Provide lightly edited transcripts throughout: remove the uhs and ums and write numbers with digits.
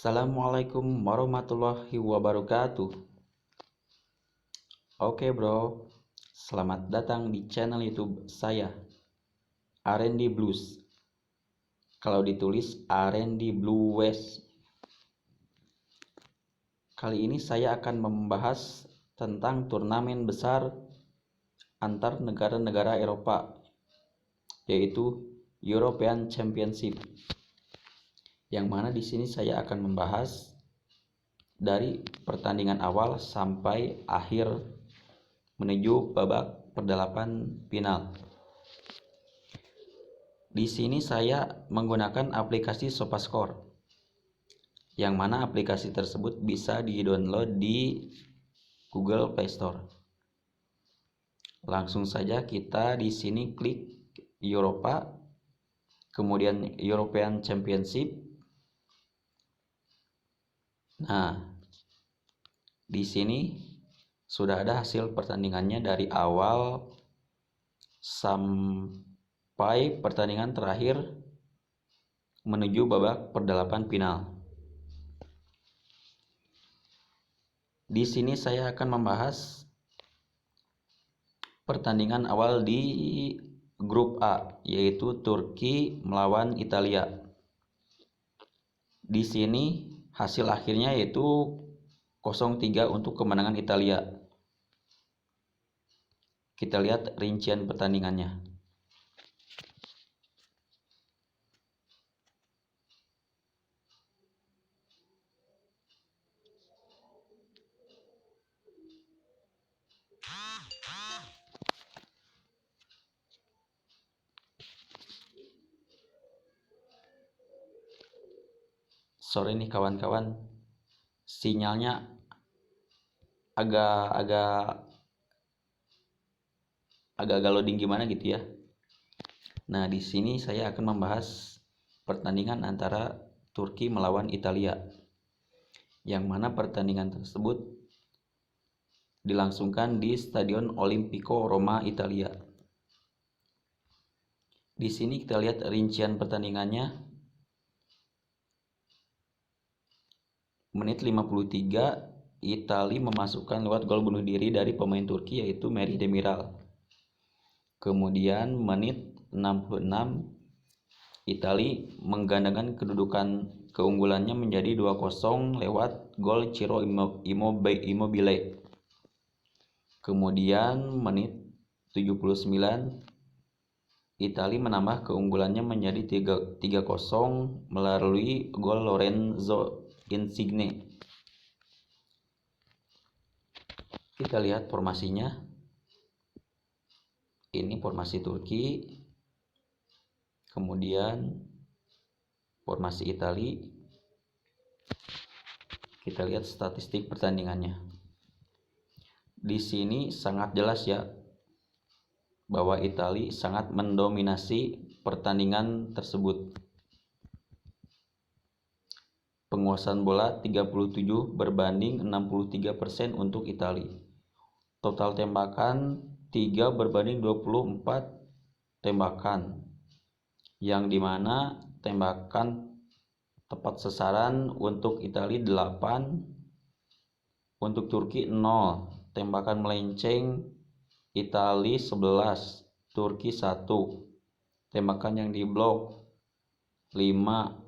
Assalamualaikum warahmatullahi wabarakatuh. Oke bro, selamat datang di channel YouTube saya, R&D Blues. Kalau ditulis R&D Blue West. Kali ini saya akan membahas tentang turnamen besar antar negara-negara Eropa, yaitu European Championship. Yang mana di sini saya akan membahas dari pertandingan awal sampai akhir menuju babak perdelapan final. Di sini saya menggunakan aplikasi SofaScore, yang mana aplikasi tersebut bisa di-download di Google Play Store. Langsung saja kita di sini klik Eropa, kemudian European Championship. Nah, di sini sudah ada hasil pertandingannya dari awal sampai pertandingan terakhir menuju babak perdelapan final. Di sini saya akan membahas pertandingan awal di grup A, yaitu Turki melawan Italia. Di sini hasil akhirnya yaitu 0-3 untuk kemenangan Italia. Kita lihat rincian pertandingannya. Sorry nih kawan-kawan, sinyalnya agak loading gimana gitu ya. Nah, di sini saya akan membahas pertandingan antara Turki melawan Italia, yang mana pertandingan tersebut dilangsungkan di Stadion Olimpico Roma, Italia. Di sini kita lihat rincian pertandingannya. Menit 53, Italia memasukkan lewat gol bunuh diri dari pemain Turki yaitu Merih Demiral. Kemudian menit 66, Italia menggandakan kedudukan keunggulannya menjadi 2-0 lewat gol Ciro Immobile. Kemudian menit 79, Italia menambah keunggulannya menjadi 3-0 melalui gol Lorenzo Insigne. Kita lihat formasinya. Ini formasi Turki, kemudian formasi Italia. Kita lihat statistik pertandingannya. Di sini sangat jelas ya bahwa Italia sangat mendominasi pertandingan tersebut. Penguasaan bola 37 berbanding 63% untuk Italia. Total tembakan 3 berbanding 24 tembakan, yang dimana tembakan tepat sasaran untuk Italia 8, untuk Turki 0, tembakan melenceng Italia 11, Turki 1, tembakan yang diblok 5,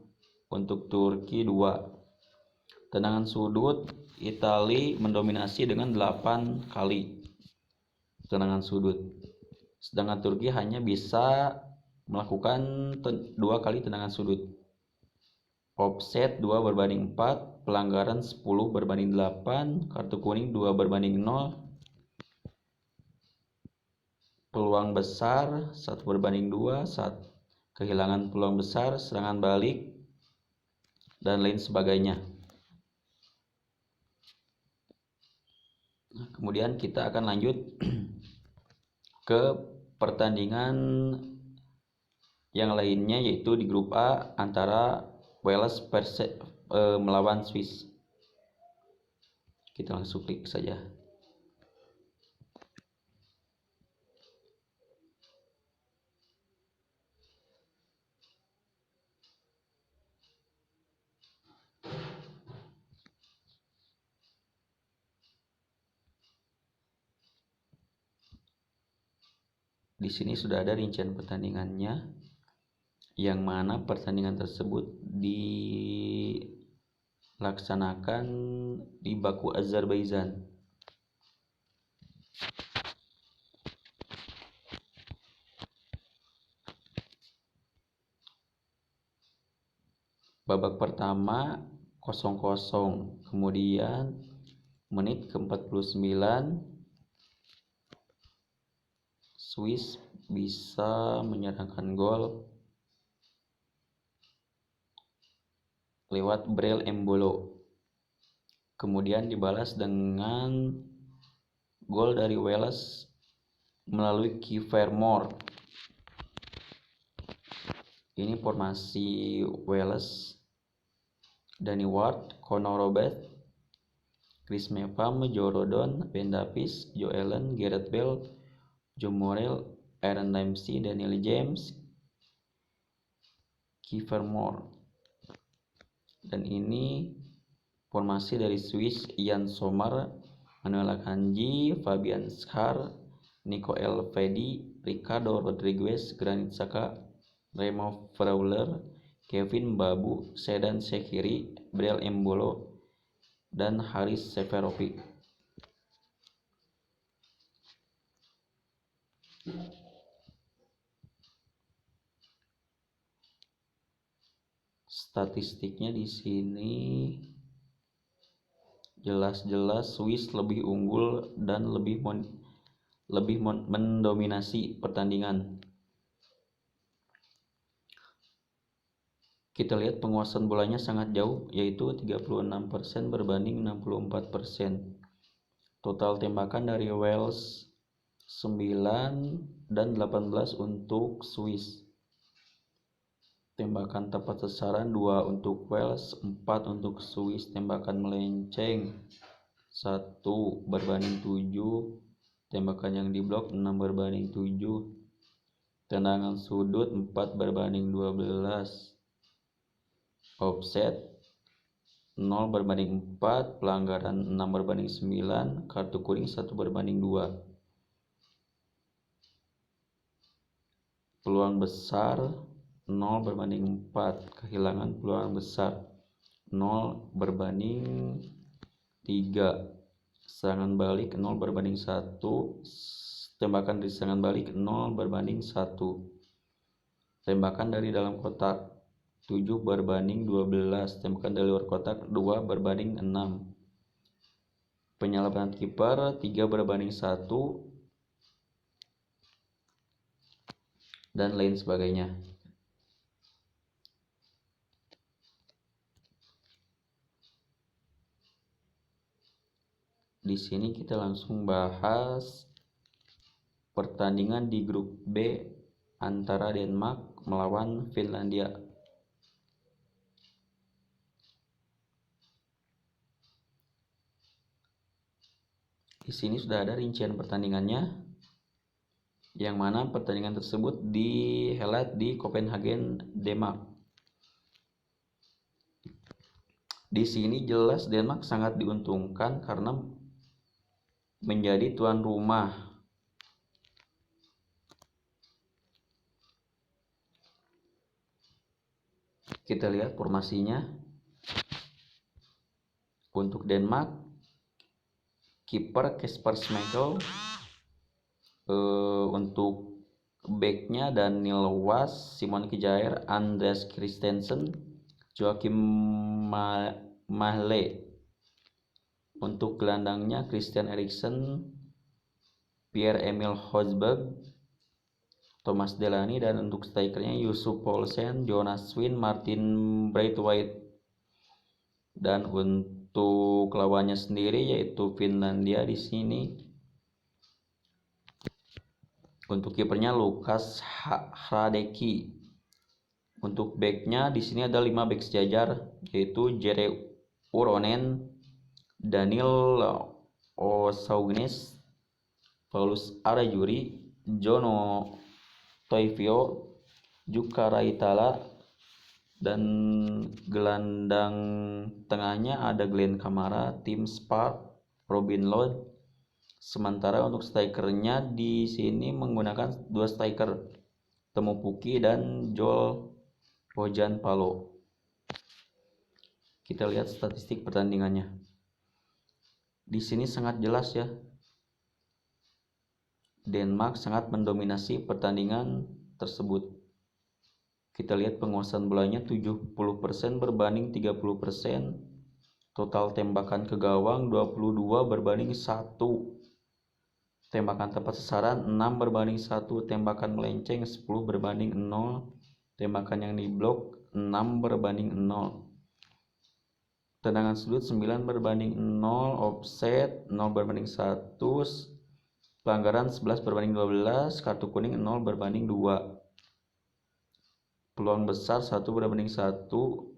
untuk Turki 2. Tendangan sudut Italia mendominasi dengan 8 kali tendangan sudut, sedangkan Turki hanya bisa melakukan 2 kali tendangan sudut. Offset 2 berbanding 4, pelanggaran 10 berbanding 8, kartu kuning 2 berbanding 0, peluang besar 1 berbanding 2, kehilangan peluang besar, serangan balik, dan lain sebagainya. Nah, kemudian kita akan lanjut ke pertandingan yang lainnya, yaitu di grup A antara Wales melawan Swiss. Kita langsung klik saja. Di sini sudah ada rincian pertandingannya, yang mana pertandingan tersebut dilaksanakan di Baku, Azerbaijan. Babak pertama 0-0, kemudian menit ke-49 Swiss bisa menyerahkan gol lewat Breel Embolo. Kemudian dibalas dengan gol dari Wales melalui Kiefer Moore. Ini formasi Wales: Danny Ward, Connor Roberts, Chris Mepham, Joe Rodon, Ben Davies, Joe Allen, Gareth Bale, Joe Morrell, Aaron Ramsey, Daniel James, Kiefer Moore. Dan ini formasi dari Swiss: Ian Sommer, Manuel Akanji, Fabian Schär, Nico Elvedi, Ricardo Rodriguez, Granit Xhaka, Remo Freuler, Kevin Babu, Sedan Shaqiri, Breel Embolo, dan Haris Seferovic. Statistiknya di sini jelas-jelas Swiss lebih unggul dan lebih mendominasi pertandingan. Kita lihat penguasaan bolanya sangat jauh, yaitu 36% berbanding 64%. Total tembakan dari Wales 9 dan 18 untuk Swiss. Tembakan tepat sasaran 2 untuk Wales, 4 untuk Swiss. Tembakan melenceng 1 berbanding 7. Tembakan yang diblok 6 berbanding 7. Tendangan sudut 4 berbanding 12. Offset 0 berbanding 4, pelanggaran 6 berbanding 9, kartu kuning 1 berbanding 2. Peluang besar 0 berbanding 4, kehilangan peluang besar 0 berbanding 3. Serangan balik 0 berbanding 1, tembakan dari serangan balik 0 berbanding 1. Tembakan dari dalam kotak 7 berbanding 12, tembakan dari luar kotak 2 berbanding 6. Penyalapan kiper 3 berbanding 1, dan lain sebagainya. Di sini kita langsung bahas pertandingan di grup B antara Denmark melawan Finlandia. Di sini sudah ada rincian pertandingannya, yang mana pertandingan tersebut dihelat di Copenhagen, Denmark. Di sini jelas Denmark sangat diuntungkan karena menjadi tuan rumah. Kita lihat formasinya. Untuk Denmark, kiper Kasper Schmeichel, untuk backnya Daniel Was, Simon Kjaer, Andreas Christensen, Joachim Mahle. Untuk gelandangnya Christian Eriksen, Pierre-Emil Højbjerg, Thomas Delaney, dan untuk strikernya Yusuf Poulsen, Jonas Wind, Martin Braithwaite. Dan untuk lawannya sendiri yaitu Finlandia di sini. Untuk kipernya Lukas Hradecky. Untuk backnya di sini ada 5 back sejajar, yaitu Jere Uronen, Daniel O'Shaugnes, Paulus Arajuri, Jono Toivio, Jukka Raitala, dan gelandang tengahnya ada Glenn Kamara, Tim Spark, Robin Lod, Sementara untuk strikernya di sini menggunakan 2 striker, Teemu Pukki dan Joel Bojan Palo. Kita lihat statistik pertandingannya. Di sini sangat jelas ya. Denmark sangat mendominasi pertandingan tersebut. Kita lihat penguasaan bolanya 70% berbanding 30%. Total tembakan ke gawang 22 berbanding 1. Tembakan tepat sasaran 6 berbanding 1. Tembakan melenceng 10 berbanding 0. Tembakan yang diblok 6 berbanding 0. Tendangan sudut 9 berbanding 0. Offset 0 berbanding 1. Pelanggaran 11 berbanding 12. Kartu kuning 0 berbanding 2. Peluang besar 1 berbanding 1.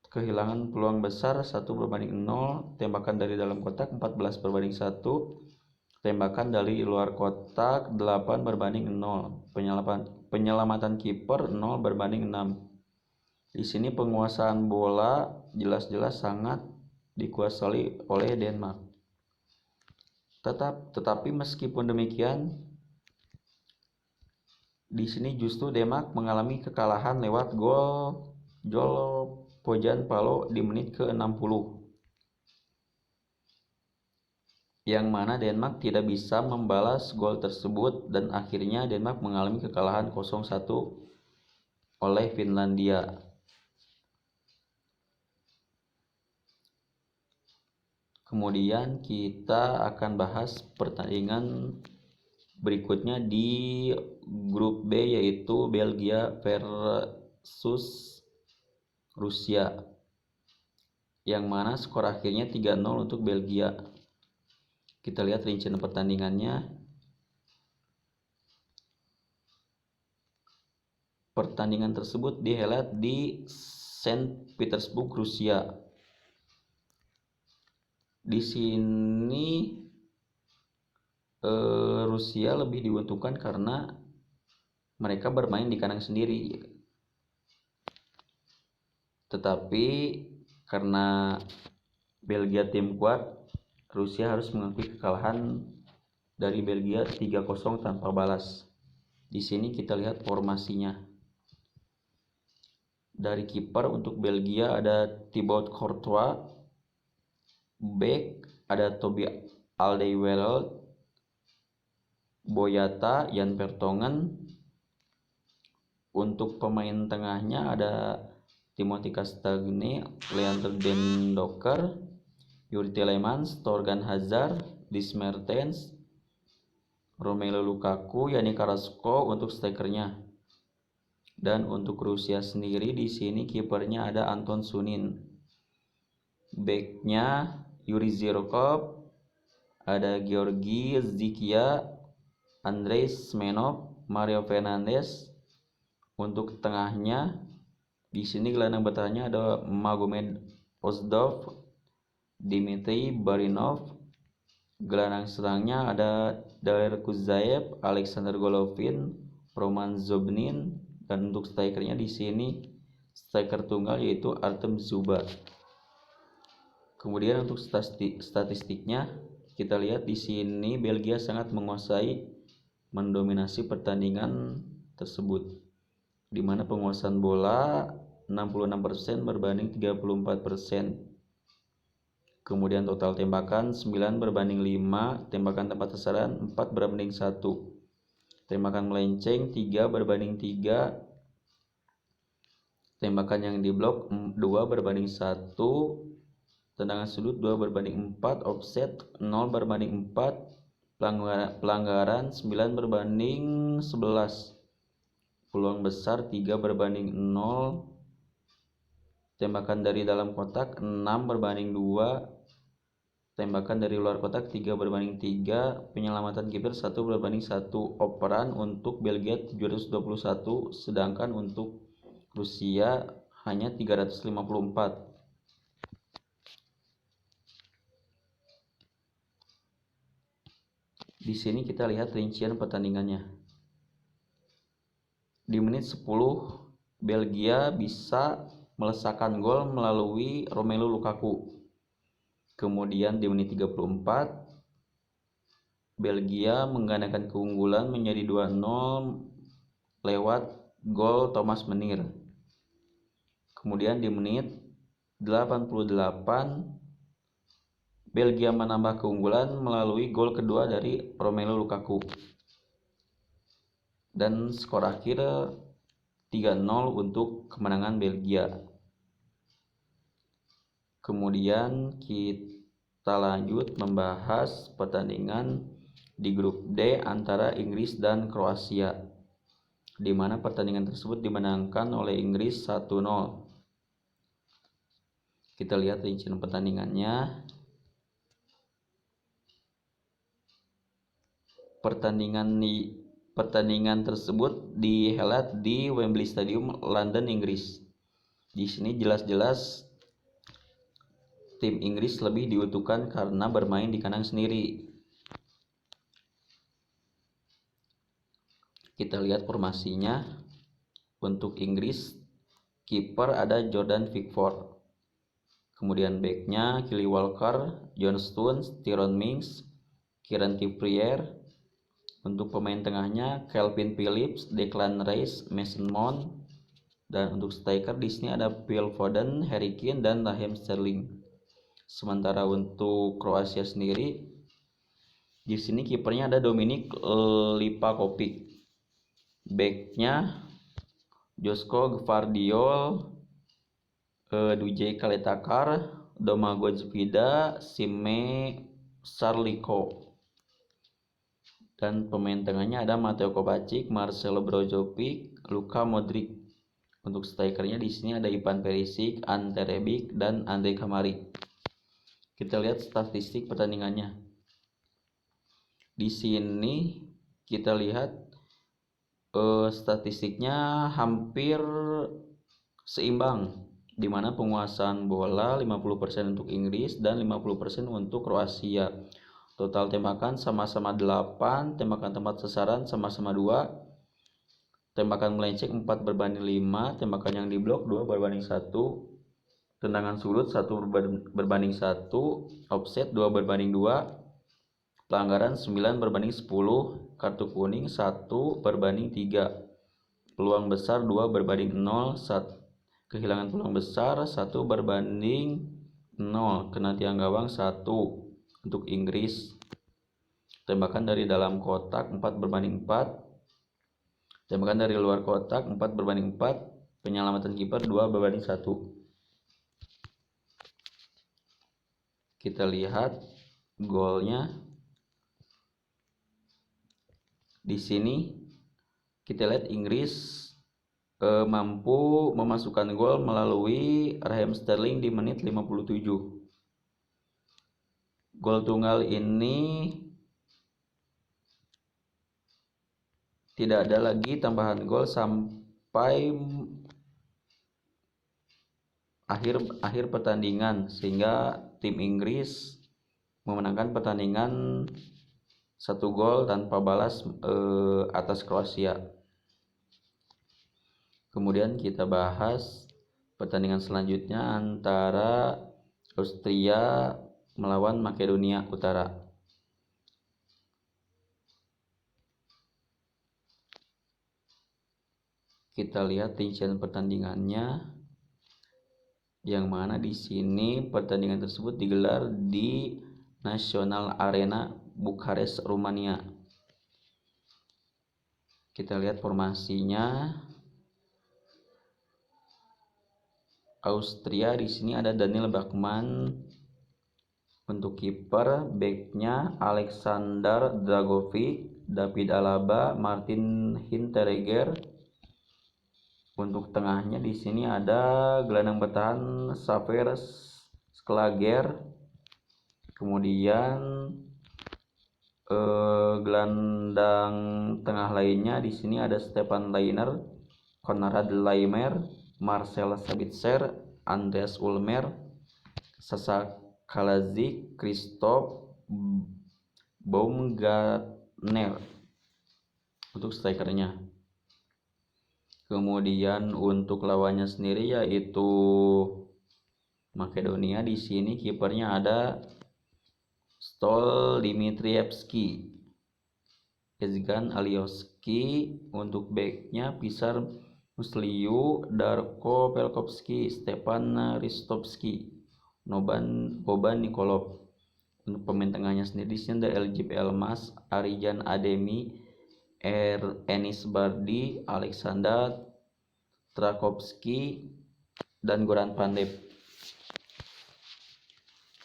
Kehilangan peluang besar 1 berbanding 0. Tembakan dari dalam kotak 14 berbanding 1. Tembakan dari luar kotak 8 berbanding 0. Penyelamatan kiper 0 berbanding 6. Di sini penguasaan bola jelas-jelas sangat dikuasai oleh Denmark. Tetapi meskipun demikian, di sini justru Denmark mengalami kekalahan lewat gol Joel Bojan Palo di menit ke-60. Yang mana Denmark tidak bisa membalas gol tersebut dan akhirnya Denmark mengalami kekalahan 0-1 oleh Finlandia. Kemudian kita akan bahas pertandingan berikutnya di grup B, yaitu Belgia versus Rusia, yang mana skor akhirnya 3-0 untuk Belgia. Kita lihat rincian pertandingannya. Pertandingan tersebut dihelat di Saint Petersburg, Rusia. Di sini Rusia lebih diuntungkan karena mereka bermain di kandang sendiri. Tetapi karena Belgia tim kuat, Rusia harus mengakui kekalahan dari Belgia 3-0 tanpa balas. Di sini kita lihat formasinya. Dari kiper untuk Belgia ada Thibaut Courtois. Back ada Toby Alderweireld, Boyata, Jan Vertonghen. Untuk pemain tengahnya ada Timothy Castagne, Leander Den Donker, Yuri Tielemans, Thorgan Hazard, Dries Mertens, Romelu Lukaku, Yannick Carrasco untuk strikernya. Dan untuk Rusia sendiri di sini kipernya ada Anton Sunin. Backnya Yuri Zhirkov, ada Georgi Zikia, Andrei Smenov, Mario Fernandes. Untuk tengahnya di sini gelandang bertahannya ada Magomed Ozdov, Dmitry Barinov. Gelandang serangnya ada Daler Kuzaev, Alexander Golovin, Roman Zobnin. Dan untuk strikernya di sini striker tunggal yaitu Artem Dzyuba. Kemudian untuk statistiknya kita lihat di sini Belgia sangat menguasai, mendominasi pertandingan tersebut, di mana penguasaan bola 66% berbanding 34%. Kemudian total tembakan 9 berbanding 5, tembakan tepat sasaran 4 berbanding 1. Tembakan melenceng 3 berbanding 3. Tembakan yang diblok 2 berbanding 1. Tendangan sudut 2 berbanding 4. Offset 0 berbanding 4. Pelanggaran 9 berbanding 11. Peluang besar 3 berbanding 0. Tembakan dari dalam kotak 6 berbanding 2. Tembakan dari luar kotak 3 berbanding 3. Penyelamatan kiper 1 berbanding 1. Operan untuk Belgia 721, sedangkan untuk Rusia hanya 354. Di sini kita lihat rincian pertandingannya. Di menit 10 Belgia bisa melesakkan gol melalui Romelu Lukaku. Kemudian di menit 34 Belgia menggandakan keunggulan menjadi 2-0 lewat gol Thomas Meunier. Kemudian di menit 88 Belgia menambah keunggulan melalui gol kedua dari Romelu Lukaku. Dan skor akhir 3-0 untuk kemenangan Belgia. Kemudian kita lanjut membahas pertandingan di grup D antara Inggris dan Kroasia, di mana pertandingan tersebut dimenangkan oleh Inggris 1-0. Kita lihat rincian pertandingannya. Pertandingan tersebut dihelat di Wembley Stadium, London, Inggris. Di sini jelas-jelas tim Inggris lebih diuntungkan karena bermain di kandang sendiri. Kita lihat formasinya. Untuk Inggris, kiper ada Jordan Pickford. Kemudian backnya Kyle Walker, John Stones, Tyrone Mings, Kieran Trippier. Untuk pemain tengahnya Calvin Phillips, Declan Rice, Mason Mount. Dan untuk striker di sini ada Phil Foden, Harry Kane, dan Raheem Sterling. Sementara untuk Kroasia sendiri, di sini kipernya ada Dominik Livakovic, backnya Joško Gvardiol, Duje Kaletakar, Domagoj Vida, Sime Sarliko. Dan pemain tengahnya ada Mateo Kovacic, Marcelo Brozovic, Luka Modric. Untuk strikernya di sini ada Ivan Perisic, Ante Rebic, dan Andrej Kramaric. Kita lihat statistik pertandingannya. Di sini kita lihat statistiknya hampir seimbang, di mana penguasaan bola 50% untuk Inggris dan 50% untuk Kroasia. Total tembakan sama-sama 8, tembakan tepat sasaran sama-sama 2, tembakan melenceng 4/5, tembakan yang diblok 2/1, tendangan sudut 1/1, offset 2/2, pelanggaran 9/10, kartu kuning 1/3, peluang besar 2/0, kehilangan peluang besar 1/0, kena tiang gawang 1 untuk Inggris. Tembakan dari dalam kotak 4/4, tembakan dari luar kotak 4/4, penyelamatan kiper 2/1. Kita lihat golnya. Di sini kita lihat Inggris mampu memasukkan gol melalui Raheem Sterling di menit 57. Gol tunggal ini tidak ada lagi tambahan gol sampai akhir pertandingan, sehingga tim Inggris memenangkan pertandingan 1 gol tanpa balas atas Kroasia. Kemudian kita bahas pertandingan selanjutnya antara Austria melawan Makedonia Utara. Kita lihat rincian pertandingannya, yang mana di sini pertandingan tersebut digelar di National Arena Bukares, Rumania. Kita lihat formasinya. Austria di sini ada Daniel Bachmann untuk kiper, backnya Alexander Dragovic, David Alaba, Martin Hinteregger. Untuk tengahnya di sini ada gelandang bertahan Xaver Schlager. Kemudian gelandang tengah lainnya di sini ada Stefan Lainer, Konrad Laimer, Marcel Sabitzer, Andreas Ulmer, Sasa Kalajic, Christoph Baumgartner untuk strikernya. Kemudian untuk lawannya sendiri yaitu Makedonia, di sini kipernya ada Stol Dimitrievski, Ezgan Alioski. Untuk backnya Pisar Musliu, Darko Pelkovski, Stepan Ristovski, Boban Nikolov. Untuk pemain tengahnya sendiri di sini ada Eljip Elmas, Arijan Ademi, Enis Bardi, Alexander Trakovski, dan Goran Pandev.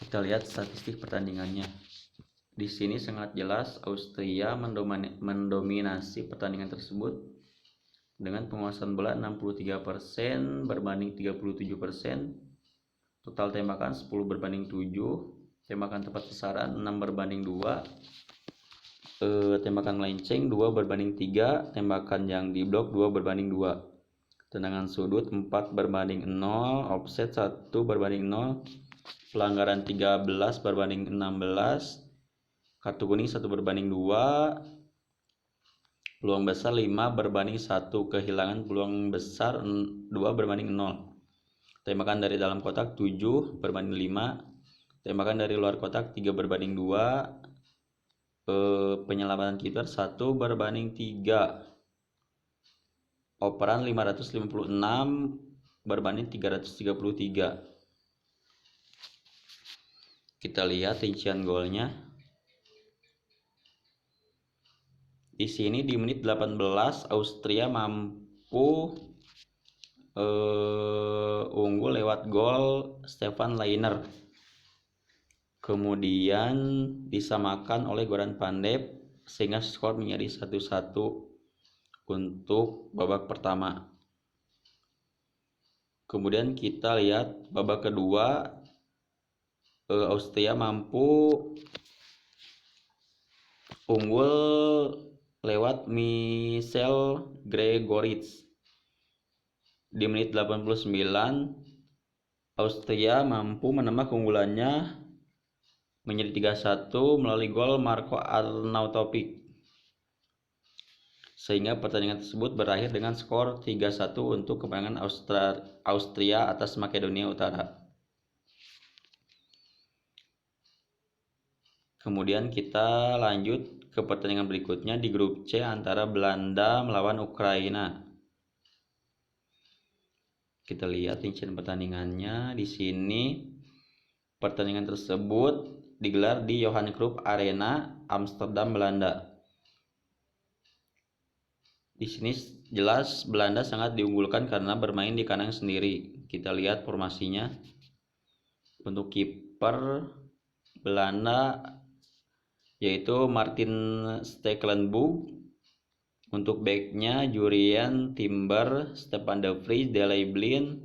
Kita lihat statistik pertandingannya. Di sini sangat jelas Austria mendominasi pertandingan tersebut dengan penguasaan bola 63% berbanding 37%. Total tembakan 10 berbanding 7, tembakan tepat sasaran 6 berbanding 2, tembakan melenceng 2 berbanding 3, tembakan yang diblok 2 berbanding 2, tendangan sudut 4 berbanding 0, offset 1 berbanding 0, pelanggaran 13 berbanding 16, kartu kuning 1 berbanding 2, peluang besar 5 berbanding 1, kehilangan peluang besar 2 berbanding 0, tembakan dari dalam kotak 7 berbanding 5, tembakan dari luar kotak 3 berbanding 2, penyelamatan kiper 1 berbanding 3, operan 556 berbanding 333. Kita lihat rincian golnya. Di sini di menit 18 Austria mampu unggul lewat gol Stefan Lainer. Kemudian disamakan oleh Goran Pandev sehingga skor menjadi 1-1 untuk babak pertama. Kemudian kita lihat babak kedua, Austria mampu unggul lewat Michel Gregoritsch. Di menit 89 Austria mampu menambah keunggulannya menjadi 3-1 melalui gol Marko Arnautovic, sehingga pertandingan tersebut berakhir dengan skor 3-1 untuk kemenangan Austria atas Makedonia Utara. Kemudian kita lanjut ke pertandingan berikutnya di grup C antara Belanda melawan Ukraina. Kita lihat rincian pertandingannya. Di sini pertandingan tersebut digelar di Johan Cruyff Arena, Amsterdam, Belanda. Di sini jelas Belanda sangat diunggulkan karena bermain di kandang sendiri. Kita lihat formasinya. Untuk kiper Belanda yaitu Martin Stekelenburg. Untuk backnya Jurien Timber, Stefan de Vries, Daley Blind.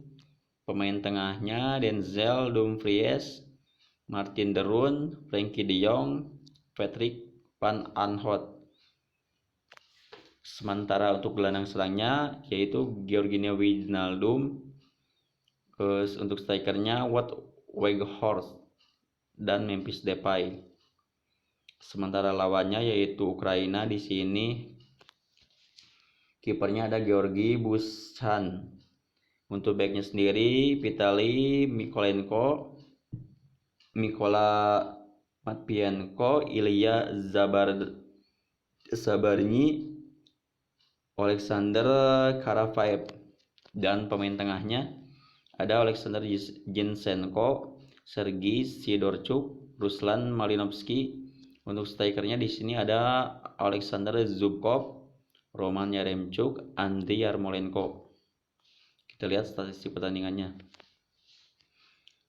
Pemain tengahnya Denzel Dumfries, Martin de Roon, Frenkie de Jong, Patrick van Aanholt. Sementara untuk gelandang serangnya yaitu Georginio Wijnaldum, untuk strikernya Wout Weghorst dan Memphis Depay. Sementara lawannya yaitu Ukraina, di sini kipernya ada Georgi Bushchan. Untuk backnya sendiri Vitali Mikolenko, Mikola Matvienko, Ilya Zabarny, Alexander Karavaev. Dan pemain tengahnya ada Alexander Zinchenko, Sergei Sidorchuk, Ruslan Malinovsky. Untuk strikernya di sini ada Alexander Zubkov, Roman Yaremchuk, Andriy Yarmolenko. Kita lihat statistik pertandingannya.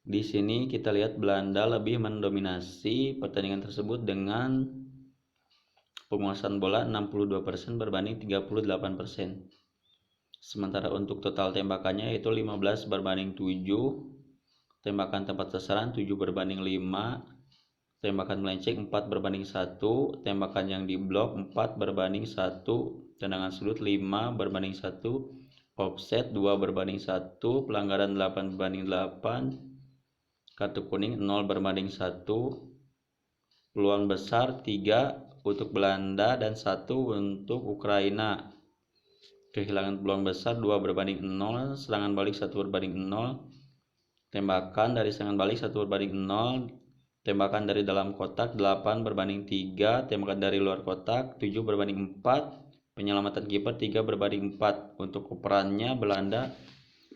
Di sini kita lihat Belanda lebih mendominasi pertandingan tersebut dengan penguasaan bola 62% berbanding 38%. Sementara untuk total tembakannya yaitu 15 berbanding 7, tembakan tepat sasaran 7 berbanding 5, tembakan melenceng 4 berbanding 1, tembakan yang diblok 4 berbanding 1, tendangan sudut 5 berbanding 1, offset 2 berbanding 1, pelanggaran 8 berbanding 8, kartu kuning 0 berbanding 1, peluang besar 3 untuk Belanda dan 1 untuk Ukraina. Kehilangan peluang besar 2 berbanding 0, serangan balik 1 berbanding 0, tembakan dari serangan balik 1 berbanding 0, Tembakan dari dalam kotak 8 berbanding 3, tembakan dari luar kotak 7 berbanding 4, penyelamatan kiper 3 berbanding 4. Untuk operannya Belanda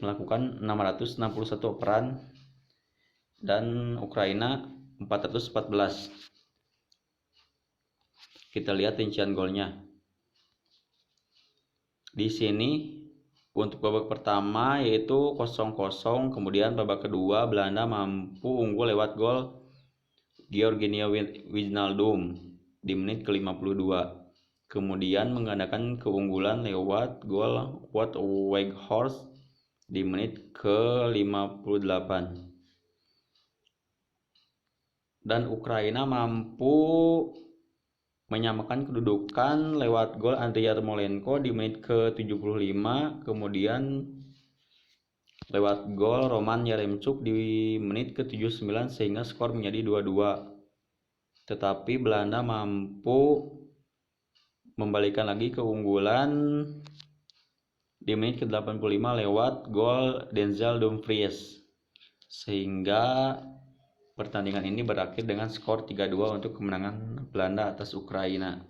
melakukan 661 operan dan Ukraina 414. Kita lihat rincian golnya. Di sini untuk babak pertama yaitu 0-0, kemudian babak kedua Belanda mampu unggul lewat gol Georginio Wijnaldum di menit ke-52. Kemudian menggandakan keunggulan lewat gol Wout Weghorst di menit ke-58. Dan Ukraina mampu menyamakan kedudukan lewat gol Andriy Yarmolenko di menit ke-75, kemudian lewat gol Roman Yaremchuk di menit ke-79 sehingga skor menjadi 2-2. Tetapi Belanda mampu membalikan lagi keunggulan di menit ke-85 lewat gol Denzel Dumfries sehingga pertandingan ini berakhir dengan skor 3-2 untuk kemenangan Belanda atas Ukraina.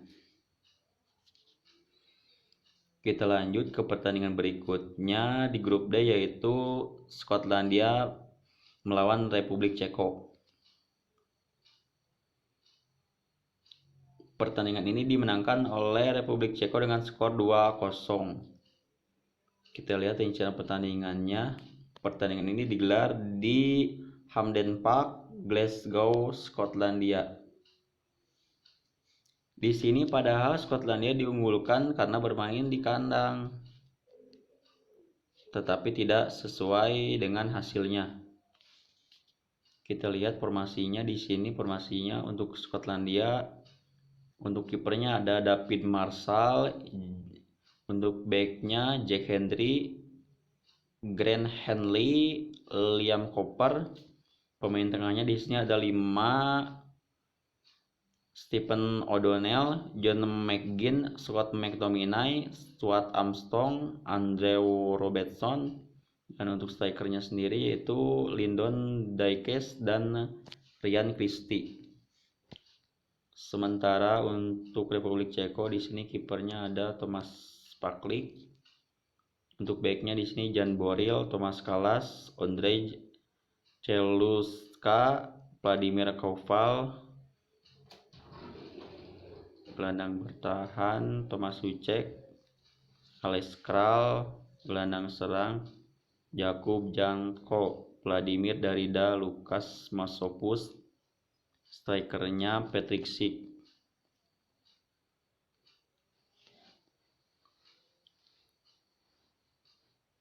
Kita lanjut ke pertandingan berikutnya di grup D yaitu Skotlandia melawan Republik Ceko. Pertandingan ini dimenangkan oleh Republik Ceko dengan skor 2-0. Kita lihat rincian pertandingannya. Pertandingan ini digelar di Hampden Park, Glasgow, Skotlandia. Di sini padahal Skotlandia diunggulkan karena bermain di kandang, tetapi tidak sesuai dengan hasilnya. Kita lihat formasinya di sini. Formasinya untuk Skotlandia, untuk kipernya ada David Marshall, untuk backnya Jack Hendry, Grant Hanley, Liam Cooper. Pemain tengahnya di sini ada 5: Stephen O'Donnell, John McGinn, Scott McTominay, Stuart Armstrong, Andrew Robertson, dan untuk strikernya sendiri yaitu Lyndon Dykes dan Ryan Christie. Sementara untuk Republik Ceko di sini kipernya ada Thomas Paklik. Untuk backnya di sini Jan Boril, Thomas Kalas, Ondrej Celuska, Vladimir Koval. Gelandang bertahan Thomas Soucek, Alex Kral. Gelandang serang Jakub Janko, Vladimir Darida, Lukas Masopus. Strikernya Patrick Schick.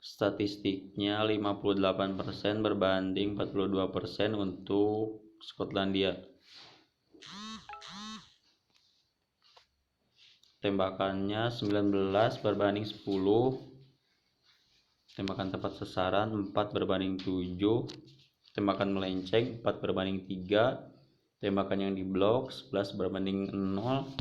Statistiknya 58% berbanding 42% untuk Skotlandia. Tembakannya 19 berbanding 10. Tembakan tepat sasaran 4 berbanding 7. Tembakan melenceng 4 berbanding 3. Tembakan yang diblok 11 berbanding 0.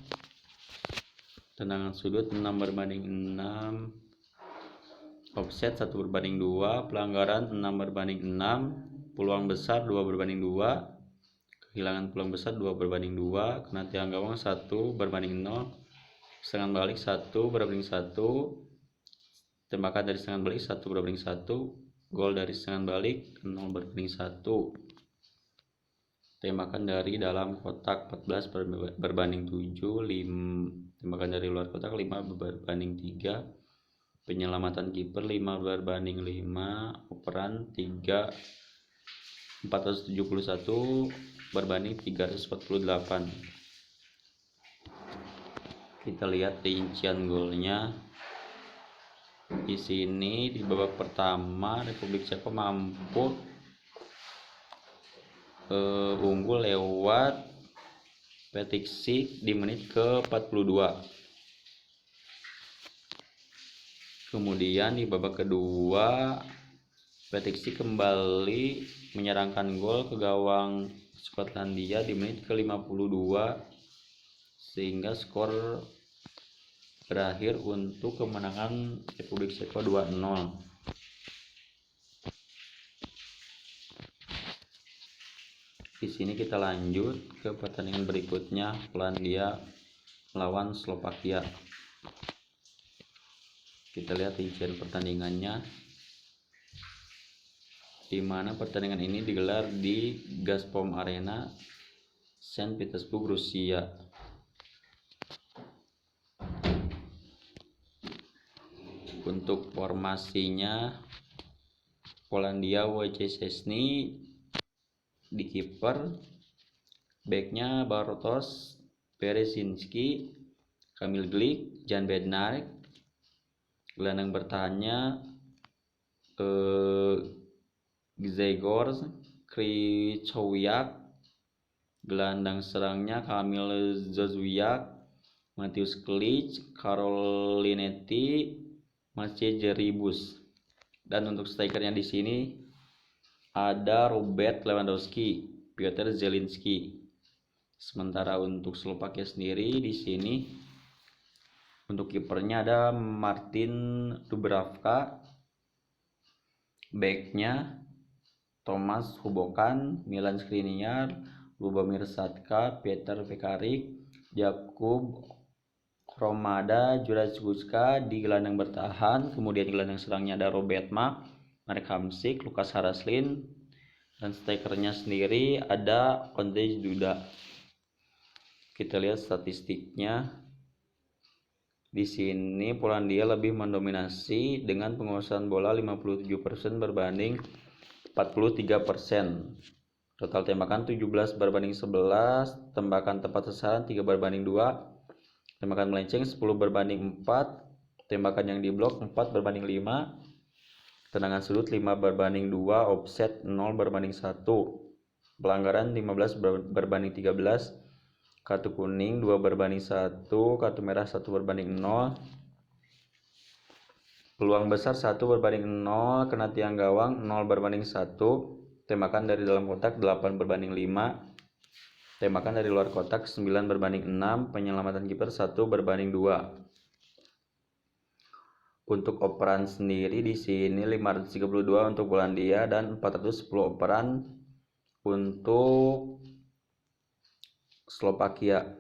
Tendangan sudut 6 berbanding 6. Offset 1 berbanding 2. Pelanggaran 6 berbanding 6. Peluang besar 2 berbanding 2. Kehilangan peluang besar 2 berbanding 2. Kena tiang gawang 1 berbanding 0. Serangan balik 1 berbanding 1. Tembakan dari serangan balik 1 berbanding 1. Gol dari serangan balik 0 berbanding 1. Tembakan dari dalam kotak 14 berbanding 7. Tembakan dari luar kotak 5 berbanding 3. Penyelamatan kiper 5 berbanding 5. Operan 3 471 berbanding 348. Kita lihat rincian golnya. Di sini di babak pertama Republik Ceko mampu unggul lewat Patrick Schick di menit ke-42. Kemudian di babak kedua Patrick Schick kembali menyerangkan gol ke gawang Skotlandia di menit ke-52 sehingga skor berakhir untuk kemenangan Republik Ceko 2-0. Di sini kita lanjut ke pertandingan berikutnya, Polandia melawan Slovakia. Kita lihat rincian pertandingannya, di mana pertandingan ini digelar di Gazprom Arena, Saint Petersburg, Rusia. Untuk formasinya, Polandia Wojciech Szczesny di kiper, backnya Bartosz Berezinski, Kamil Glik, Jan Bednarek. Gelandang bertahannya Grzegorz Krychowiak. Gelandang serangnya Kamil Zozuiak, Mateusz Klich, Karol Linetti, Maciej Jeribus. Dan untuk strikernya di sini ada Robert Lewandowski, Piotr Zelinski. Sementara untuk Slovakia sendiri di sini untuk kipernya ada Martin Dubravka, backnya Tomasz Hubokan, Milan Skriniar, Lubomir Satka, Peter Pekarik, Jakub Hromada, Juraj Guska di gelandang bertahan. Kemudian gelandang serangnya ada Robert Mak, Marek Hamsik, Lukas Haraslin, dan strikernya sendiri ada Ondrej Duda. Kita lihat statistiknya. Di sini Polandia lebih mendominasi dengan penguasaan bola 57% berbanding 43%. Total tembakan 17 berbanding 11, tembakan tepat sasaran 3 berbanding 2, tembakan melenceng 10 berbanding 4, tembakan yang diblok 4 berbanding 5, tendangan sudut 5 berbanding 2, offset 0 berbanding 1, pelanggaran 15 berbanding 13, kartu kuning 2 berbanding 1, kartu merah 1 berbanding 0, peluang besar 1 berbanding 0, kena tiang gawang 0 berbanding 1, tembakan dari dalam kotak 8 berbanding 5, tembakan dari luar kotak 9 berbanding 6, penyelamatan kiper 1 berbanding 2. Untuk operan sendiri di sini 532 untuk Polandia dan 410 operan untuk Slovakia.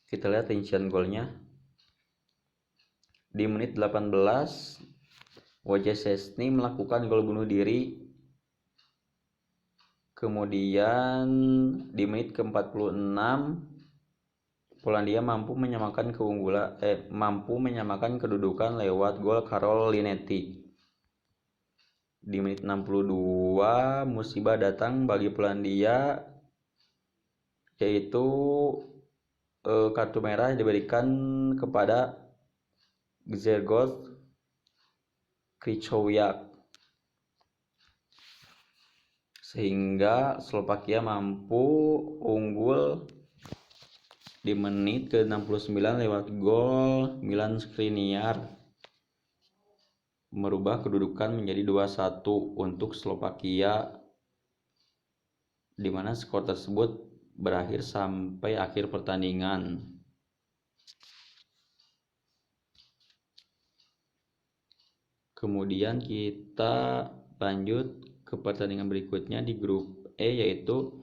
Kita lihat rincian golnya. Di menit 18, Wojciech Szczesny melakukan gol bunuh diri. Kemudian di menit ke-46 Polandia mampu menyamakan kedudukan lewat gol Karol Linetti. Di menit 62 musibah datang bagi Polandia, yaitu kartu merah diberikan kepada Grzegorz Krychowiak, sehingga Slovakia mampu unggul di menit ke-69 lewat gol Milan Skriniar, merubah kedudukan menjadi 2-1 untuk Slovakia, di mana skor tersebut berakhir sampai akhir pertandingan. Kemudian kita lanjut ke pertandingan berikutnya di grup E, yaitu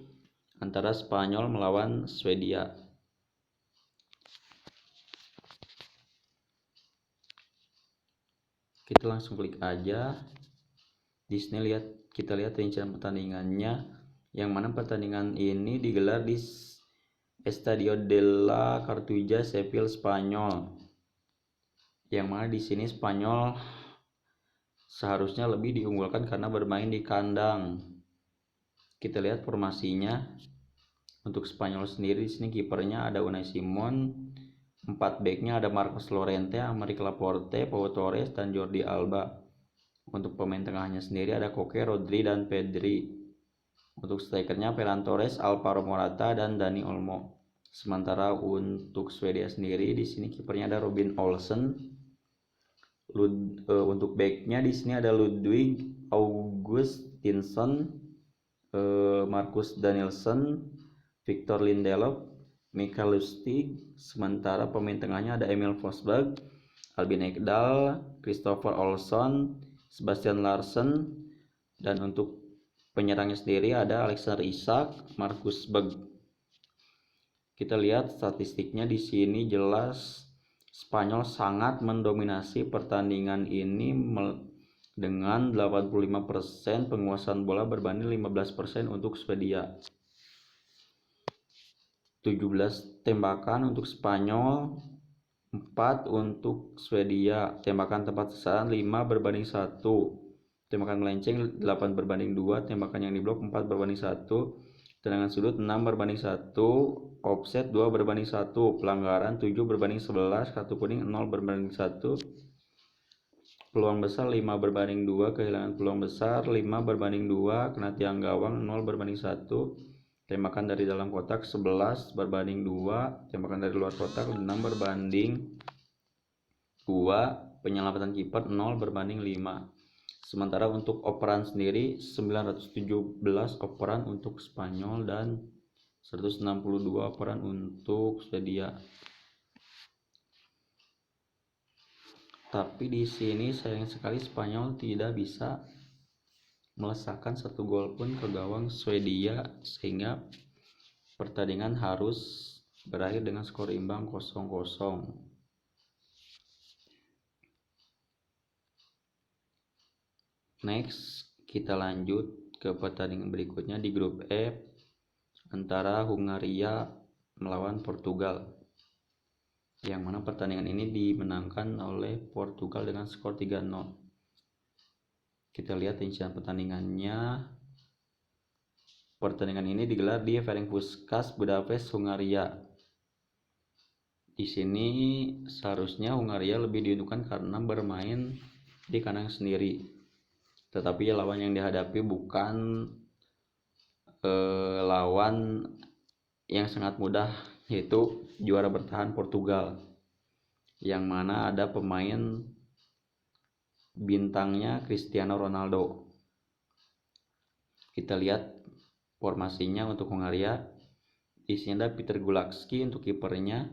antara Spanyol melawan Swedia. Kita langsung klik aja. Di sini kita lihat rincian pertandingannya, yang mana pertandingan ini digelar di Estadio de la Cartuja, Seville, Spanyol. Yang mana di sini Spanyol seharusnya lebih diunggulkan karena bermain di kandang. Kita lihat formasinya. Untuk Spanyol sendiri di sini kipernya ada Unai Simon, 4 backnya ada Marcos Llorente, Aymeric Laporte, Pau Torres, dan Jordi Alba. Untuk pemain tengahnya sendiri ada Koke, Rodri, dan Pedri. Untuk strikernya Ferran Torres, Alvaro Morata, dan Dani Olmo. Sementara untuk Swedia sendiri di sini kipernya ada Robin Olsen. Untuk backnya di sini ada Ludwig Augustinsson, Marcus Danielsson, Victor Lindelof, Mikael Lustig. Sementara pemain tengahnya ada Emil Forsberg, Albin Ekdal, Christopher Olsson, Sebastian Larsson. Dan untuk Penyerangnya sendiri ada Alexander Isak, Marcus Berg. Kita lihat statistiknya di sini jelas Spanyol sangat mendominasi pertandingan ini dengan 85% penguasaan bola berbanding 15% untuk Swedia. 17 tembakan untuk Spanyol, 4 untuk Swedia. Tembakan tepat sasaran 5 berbanding 1. Tembakan melenceng 8 berbanding 2. Tembakan yang diblok 4 berbanding 1. Tendangan sudut 6 berbanding 1. Offset 2 berbanding 1. Pelanggaran 7 berbanding 11. Kartu kuning 0 berbanding 1. Peluang besar 5 berbanding 2. Kehilangan peluang besar 5 berbanding 2. Kena tiang gawang 0 berbanding 1. Tembakan dari dalam kotak 11 berbanding 2. Tembakan dari luar kotak 6 berbanding 2. Penyelamatan kiper 0 berbanding 5. Sementara untuk operan sendiri 917 operan untuk Spanyol dan 162 operan untuk Swedia. Tapi di sini sayang sekali Spanyol tidak bisa melesakkan satu gol pun ke gawang Swedia, sehingga pertandingan harus berakhir dengan skor imbang 0-0. Next, kita lanjut ke pertandingan berikutnya di grup F antara Hungaria melawan Portugal, yang mana pertandingan ini dimenangkan oleh Portugal dengan skor 3-0. Kita lihat rincian pertandingannya. Pertandingan ini digelar di Ferencváros Budapest, Hungaria. Di sini seharusnya Hungaria lebih diuntungkan karena bermain di kandang sendiri. Tetapi lawan yang dihadapi bukan lawan yang sangat mudah, yaitu juara bertahan Portugal, yang mana ada pemain bintangnya Cristiano Ronaldo. Kita lihat formasinya untuk Hungaria. Di sini ada Peter Gulacki untuk kipernya.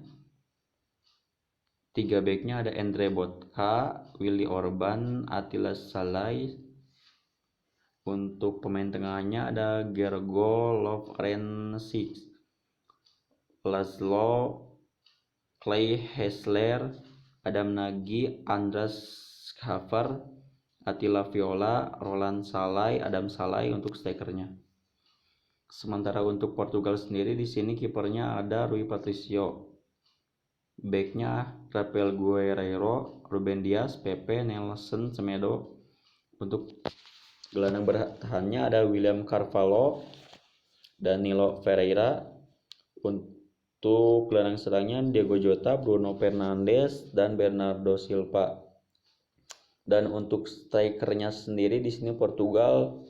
3 backnya ada Andre Botka, Willy Orban, Attila Szalai. Untuk pemain tengahnya ada Gergo Lovrenčić, Laszlo Clay Hessler, Adam Nagy, Andras Schafer, Attila Viola, Roland Salai, Adam Salai untuk strikernya. Sementara untuk Portugal sendiri di sini kipernya ada Rui Patricio, backnya Rafael Guerreiro, Ruben Dias, Pepe, Nelson Semedo. Untuk gelandang bertahannya ada William Carvalho, Danilo Ferreira. Untuk gelandang serangnya Diego Jota, Bruno Fernandes, dan Bernardo Silva. Dan untuk strikernya sendiri di sini Portugal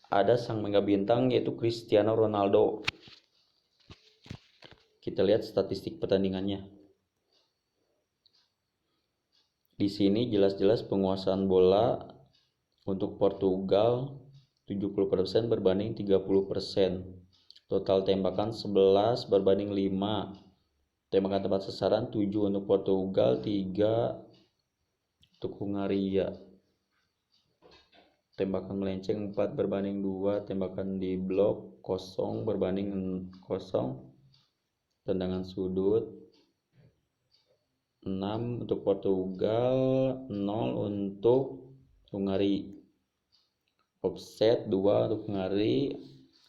ada sang mega bintang yaitu Cristiano Ronaldo. Kita lihat statistik pertandingannya. Di sini jelas-jelas penguasaan bola untuk Portugal 70% berbanding 30%. Total tembakan 11 berbanding 5. Tembakan tepat sasaran 7 untuk Portugal, 3 untuk Hungaria. Tembakan melenceng 4 berbanding 2. Tembakan di blok 0 berbanding 0. Tendangan sudut 6 untuk Portugal, 0 untuk Hungaria. Offset 2 untuk Hungaria,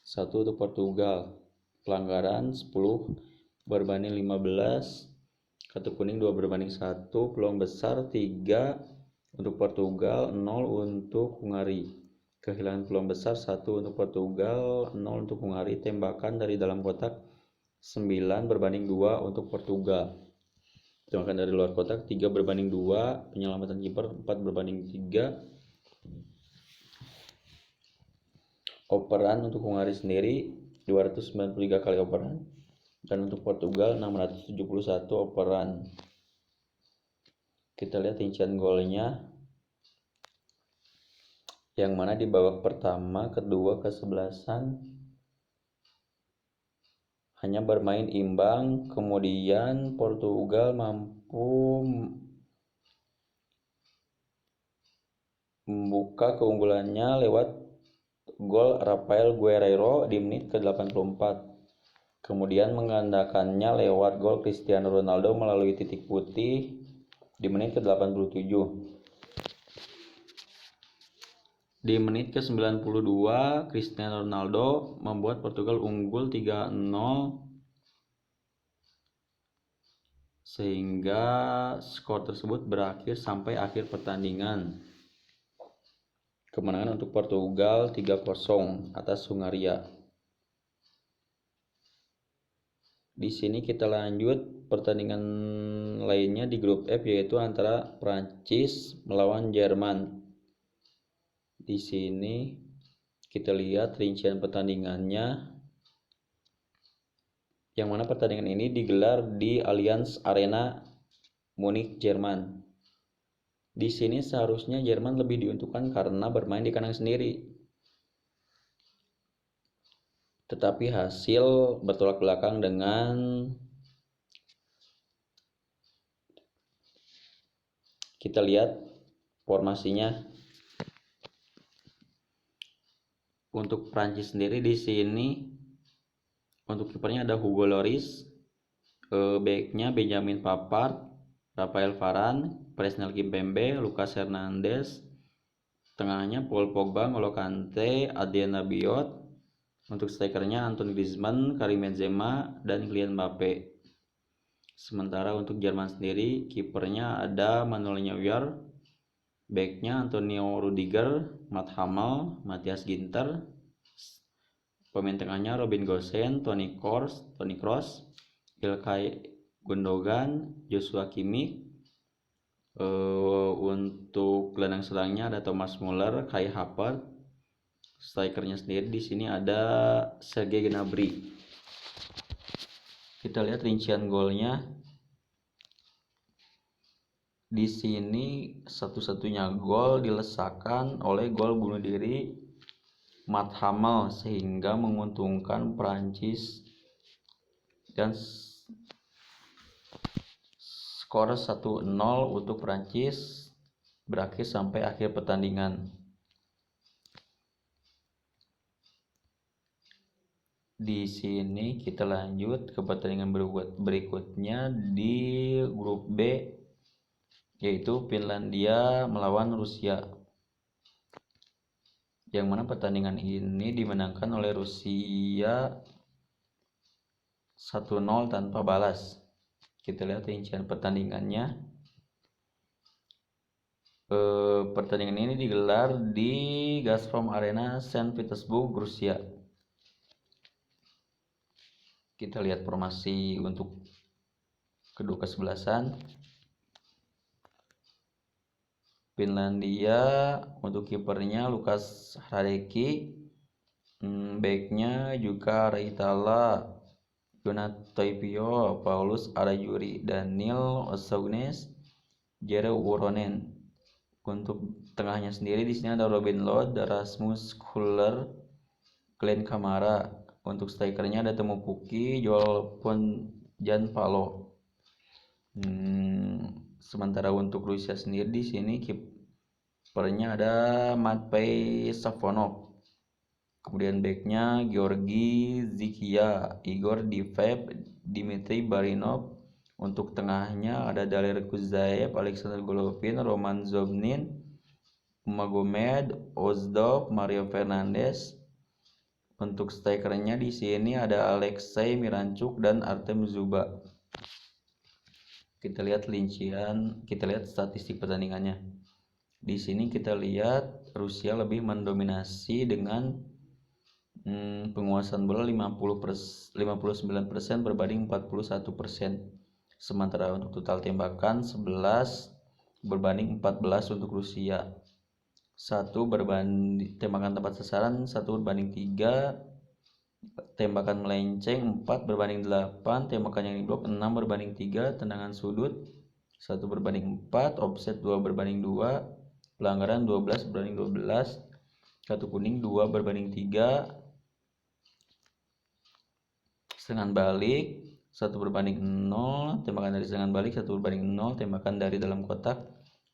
1 untuk Portugal. Pelanggaran 10 berbanding 15. Kartu kuning 2 berbanding 1. Peluang besar 3 untuk Portugal, 0 untuk Hungaria. Kehilangan peluang besar 1 untuk Portugal, 0 untuk Hungaria. Tembakan dari dalam kotak 9 berbanding 2 untuk Portugal. Tembakan dari luar kotak 3 berbanding 2. Penyelamatan kiper 4 berbanding 3. Operan untuk Hungaria sendiri 293 kali operan, dan untuk Portugal 671 operan. Kita lihat rincian golnya, yang mana di babak pertama, kedua, kesebelasan hanya bermain imbang. Kemudian Portugal mampu membuka keunggulannya lewat gol Rafael Guerreiro di menit ke-84. Kemudian menggandakannya lewat gol Cristiano Ronaldo melalui titik putih di menit ke-87. Di menit ke-92, Cristiano Ronaldo membuat Portugal unggul 3-0 sehingga skor tersebut berakhir sampai akhir pertandingan. Kemenangan untuk Portugal 3-0 atas Hungaria. Di sini kita lanjut pertandingan lainnya di grup F, yaitu antara Prancis melawan Jerman. Di sini kita lihat rincian pertandingannya, yang mana pertandingan ini digelar di Allianz Arena Munich, Jerman. Di sini seharusnya Jerman lebih diuntungkan karena bermain di kandang sendiri. Tetapi hasil bertolak belakang dengan kita lihat formasinya. Untuk Prancis sendiri di sini untuk kipernya ada Hugo Lloris, backnya Benjamin Pavard, Rafael Varane, Presnel Kimpembe, Lucas Hernandez, tengahnya Paul Pogba, N'Golo Kante, Adrien Rabiot. Untuk strikernya Antoine Griezmann, Karim Benzema, dan Kylian Mbappe. Sementara untuk Jerman sendiri, kipernya ada Manuel Neuer, backnya Antonio Rudiger, Matt Hummels, Matthias Ginter, pemain tengahnya Robin Gosens, Toni Kroos, Ilkay Gundogan, Joshua Kimmich. Untuk gelandang serangnya ada Thomas Muller, Kai Havertz. Strikernya sendiri di sini ada Serge Gnabry. Kita lihat rincian golnya. Di sini satu-satunya gol dilesakan oleh gol bunuh diri Matt Hummels sehingga menguntungkan Prancis, dan skor 1-0 untuk Prancis berakhir sampai akhir pertandingan. Di sini kita lanjut ke pertandingan berikutnya di grup B, yaitu Finlandia melawan Rusia. Yang mana pertandingan ini dimenangkan oleh Rusia 1-0 tanpa balas. Kita lihat rincian pertandingannya. Pertandingan ini digelar di Gazprom Arena Saint Petersburg, Rusia. Kita lihat formasi untuk kedua kesebelasan. Finlandia untuk kipernya Lukas Hradecky, backnya juga Raitala, Joona Toivio, Paulus Arajuri, Daniil Osaunes, Jere Wuoronen. Untuk tengahnya sendiri di sini ada Robin Lod, Rasmus Kuller, Glenn Kamara. Untuk strikernya ada Teemu Pukki, Joel Janpalo. Sementara untuk Rusia sendiri di sini kipernya ada Matvei Safonov. Kemudian backnya Georgi Zikia, Igor Divev, Dmitry Barinov. Untuk tengahnya ada Daler Kuzaev, Alexander Golovin, Roman Zobnin, Magomed Ozdov, Mario Fernandes. Untuk strikernya di sini ada Alexei Miranchuk dan Artem Zuba. Kita lihat statistik pertandingannya. Di sini kita lihat Rusia lebih mendominasi dengan penguasaan bola 59% berbanding 41%. Sementara untuk total tembakan 11 berbanding 14 untuk Rusia. Tembakan tepat sasaran 1 berbanding 3, tembakan melenceng 4 berbanding 8, tembakan yang diblok 6 berbanding 3, tendangan sudut 1 berbanding 4, offset 2 berbanding 2, pelanggaran 12 berbanding 12, kartu kuning 2 berbanding 3, serangan balik 1 berbanding 0, tembakan dari serangan balik 1 berbanding 0, tembakan dari dalam kotak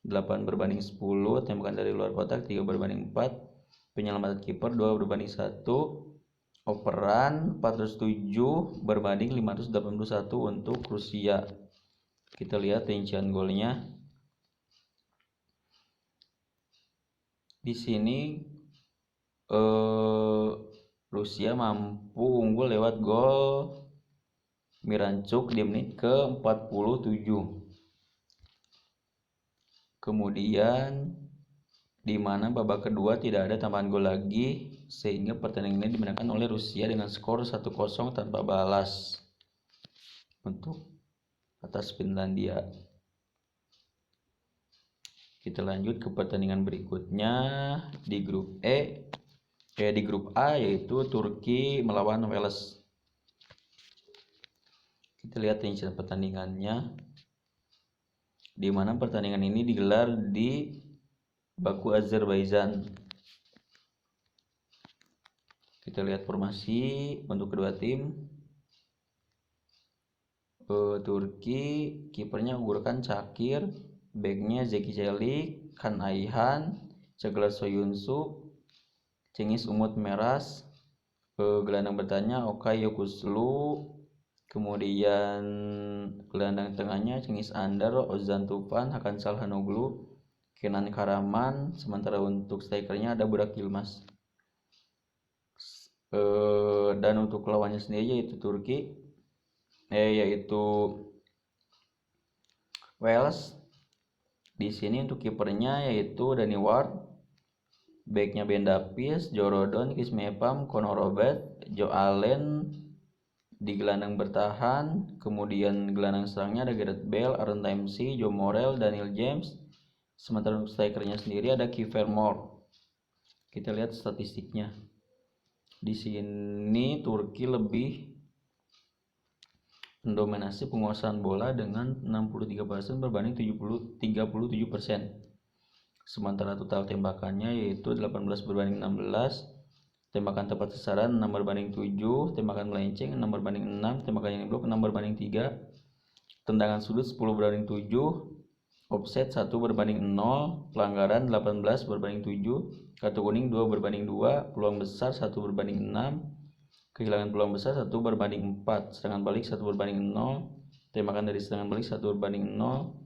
8 berbanding 10, tembakan dari luar kotak 3 berbanding 4, penyelamatan kiper 2/1, operan 407 berbanding 581 untuk Rusia. Kita lihat rincian golnya. Di sini Rusia mampu unggul lewat gol Miranchuk di menit ke-47. Kemudian di mana babak kedua tidak ada tambahan gol lagi, sehingga pertandingan ini dimenangkan oleh Rusia dengan skor 1-0 tanpa balas untuk atas Finlandia. Kita lanjut ke pertandingan berikutnya di grup di grup A, yaitu Turki melawan Wales. Kita lihat rincian pertandingannya, di mana pertandingan ini digelar di Baku, Azerbaijan. Kita lihat formasi untuk kedua tim. Turki kipernya Gurkan Çakır, backnya Zeki Çelik, Kan Ayhan, Çağlar Soyuncu, Cengiz Umut Meras, gelandang bertahannya Okay Yokuşlu, kemudian gelandang tengahnya Cengiz Under, Ozan Tufan, Hakan Çalhanoğlu, Kenan Karaman. Sementara untuk strikernya ada Burak Yilmaz. Dan untuk lawannya sendiri yaitu yaitu Wales. Di sini untuk kipernya yaitu Danny Ward, backnya Ben Davies, Joe Rodon, Chris Mepham, Connor Robert, Joe Allen di gelandang bertahan. Kemudian gelandang serangnya ada Gareth Bale, Aaron Ramsey, Joe Morrell, Daniel James. Sementara untuk strikernya sendiri ada Kiefer Moore. Kita lihat statistiknya. Di sini Turki lebih mendominasi penguasaan bola dengan 63% berbanding 37%. Sementara total tembakannya yaitu 18/16, tembakan tepat sasaran 6/7, tembakan melenceng 6/6, tembakan yang diblok 6/3, tendangan sudut 10/7, offset 1/0, pelanggaran 18/7, kartu kuning 2/2, peluang besar 1/6, kehilangan peluang besar 1/4, serangan balik 1/0, tembakan dari serangan balik 1/0,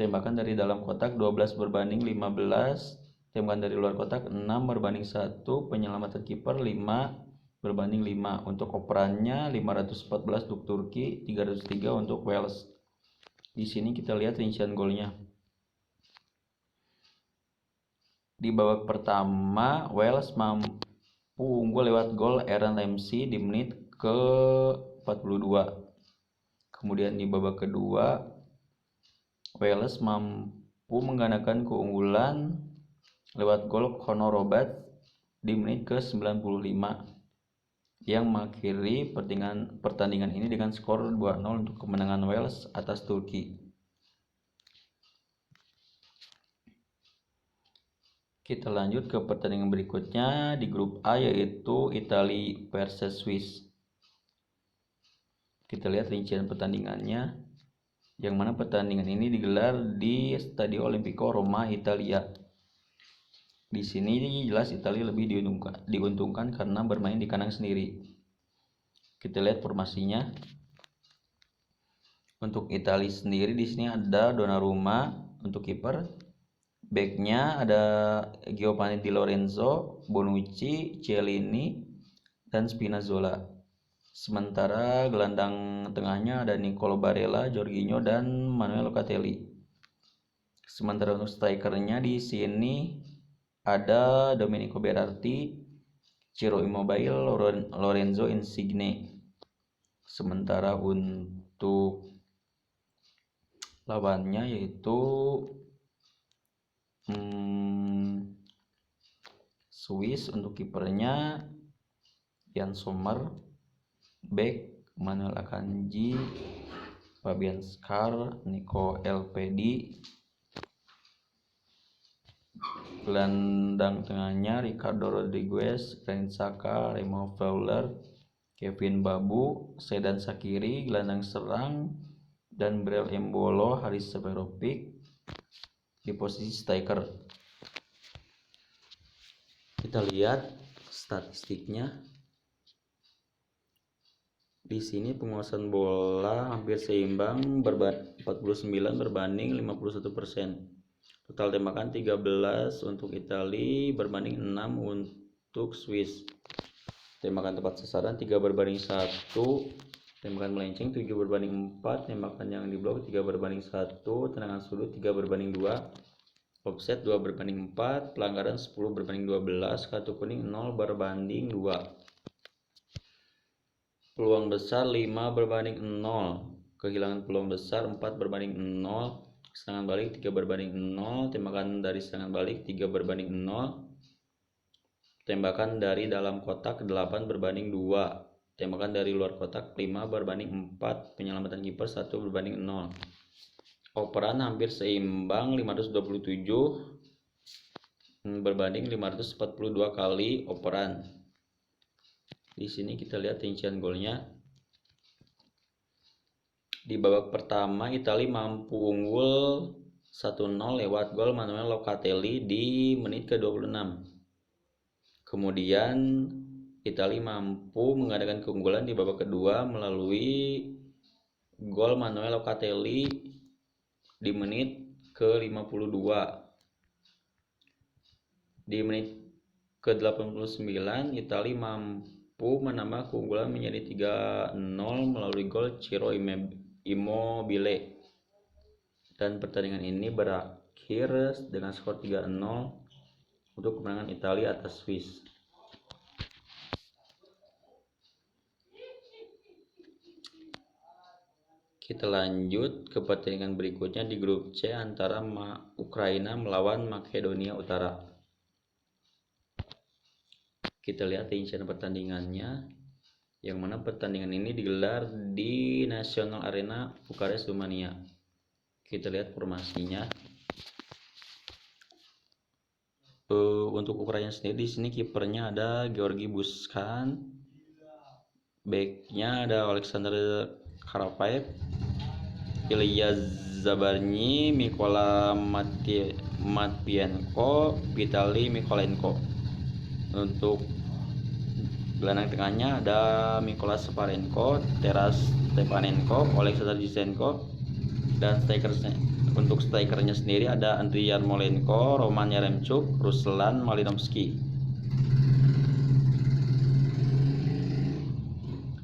tembakan dari dalam kotak 12/15, tembakan dari luar kotak 6/1, penyelamatan kiper 5/5. Untuk operannya 514 untuk Turki, 303 untuk Wales. Di sini kita lihat rincian golnya. Di babak pertama Wales mampu unggul lewat gol Aaron Ramsey di menit ke-42. Kemudian di babak kedua Wales mampu menggandakan keunggulan lewat gol Connor Robert di menit ke-95 yang mengakhiri pertandingan ini dengan skor 2-0 untuk kemenangan Wales atas Turki. Kita lanjut ke pertandingan berikutnya di grup A, yaitu Italia versus Swiss. Kita lihat rincian pertandingannya, yang mana pertandingan ini digelar di Stadio Olimpico Roma, Italia. Di sini jelas Italia lebih diuntungkan karena bermain di kandang sendiri. Kita lihat formasinya. Untuk Italia sendiri di sini ada Donnarumma untuk kiper, backnya ada Giovanni Di Lorenzo, Bonucci, Chiellini, dan Spinazzola. Sementara gelandang tengahnya ada Nicolo Barella, Jorginho, dan Manuel Locatelli. Sementara untuk strikernya di sini ada Domenico Berardi, Ciro Immobile, Lorenzo Insigne. Sementara untuk lawannya yaitu Swiss. Untuk kipernya Jan Sommer, back Manuel Akanji, Fabian Schär, Nico Elvedi, gelandang tengahnya Ricardo Rodriguez, Granit Xhaka, Remo Freuler, Kevin Babu, Xherdan Shaqiri, gelandang serang, dan Breel Embolo, Haris Seferovic di posisi striker. Kita Kita lihat statistiknya. Di sini penguasaan bola hampir seimbang 49 berbanding 51%. Total tembakan 13 untuk Italia berbanding 6 untuk Swiss. Tembakan tepat sasaran 3 berbanding 1. Tembakan melenceng 7 berbanding 4. Tembakan yang diblok 3 berbanding 1. Tendangan sudut 3 berbanding 2. Offset 2 berbanding 4. Pelanggaran 10 berbanding 12. Kartu kuning 0 berbanding 2. Peluang besar 5 berbanding 0. Kehilangan peluang besar 4 berbanding 0. Serangan balik 3 berbanding 0. Tembakan dari serangan balik 3 berbanding 0. Tembakan dari dalam kotak 8 berbanding 2. Tembakan dari luar kotak 5 berbanding 4. Penyelamatan kiper 1 berbanding 0. Operan hampir seimbang 527 berbanding 542 kali operan. Di sini kita lihat rincian golnya. Di babak pertama Italia mampu unggul 1-0 lewat gol Manuel Locatelli di menit ke-26. Kemudian Italia mampu mengadakan keunggulan di babak kedua melalui gol Manuel Locatelli di menit ke-52. Di menit ke-89 Italia mampu menambah keunggulan menjadi 3-0 melalui gol Ciro Immobile. Dan pertandingan ini berakhir dengan skor 3-0 untuk kemenangan Italia atas Swiss. Kita lanjut ke pertandingan berikutnya di grup C antara Ukraina melawan Makedonia Utara. Kita lihat rincian pertandingannya, yang mana pertandingan ini digelar di National Arena Bukares, Rumania. Kita lihat formasinya. Untuk Ukraina sendiri di sini kipernya ada Georgi Buskan, backnya ada Alexander Karapaev, Ilya Zabarny, Mykola Matvienko, Vitali Mykolenko. Untuk gelandang tengahnya ada Mykola Saparenko, Taras Stepanenko, Oleksandr Zinchenko, dan untuk strikernya sendiri ada Andriy Yarmolenko, Roman Yaremchuk, Ruslan Malinovsky.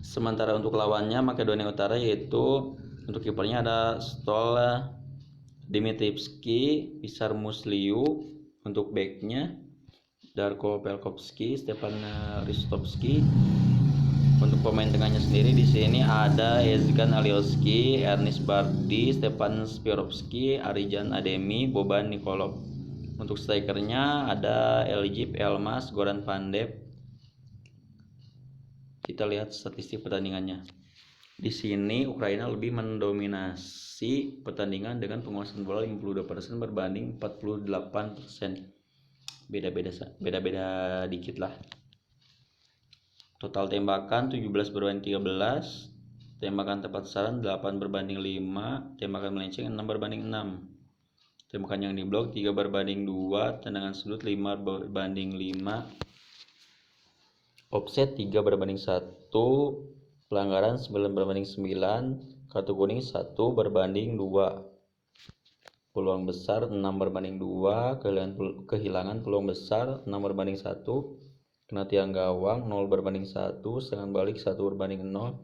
Sementara untuk lawannya Makedonia Utara, yaitu untuk kipernya ada Stol Dimitrivski, Pisar Musliu. Untuk backnya Darko Pelkovski, Stepan Ristovski. Untuk pemain tengahnya sendiri di sini ada Ezgan Alioski, Ernest Bardi, Stepan Spirovski, Arijan Ademi, Boban Nikolov. Untuk strikernya ada Eljip Elmas, Goran Pandev. Kita lihat statistik pertandingannya. Di sini Ukraina lebih mendominasi pertandingan dengan penguasaan bola 52% berbanding 48%. Beda-beda dikit lah. Total tembakan 17 berbanding 13. Tembakan tepat sasaran 8 berbanding 5. Tembakan melenceng 6 berbanding 6. Tembakan yang diblok 3 berbanding 2. Tendangan sudut 5 berbanding 5. Offset 3 berbanding 1. Pelanggaran 9 berbanding 9. Kartu kuning 1 berbanding 2. Peluang besar 6 berbanding 2. Kehilangan peluang besar 6 berbanding 1. Kena tiang gawang 0 berbanding 1. Serangan balik 1 berbanding 0.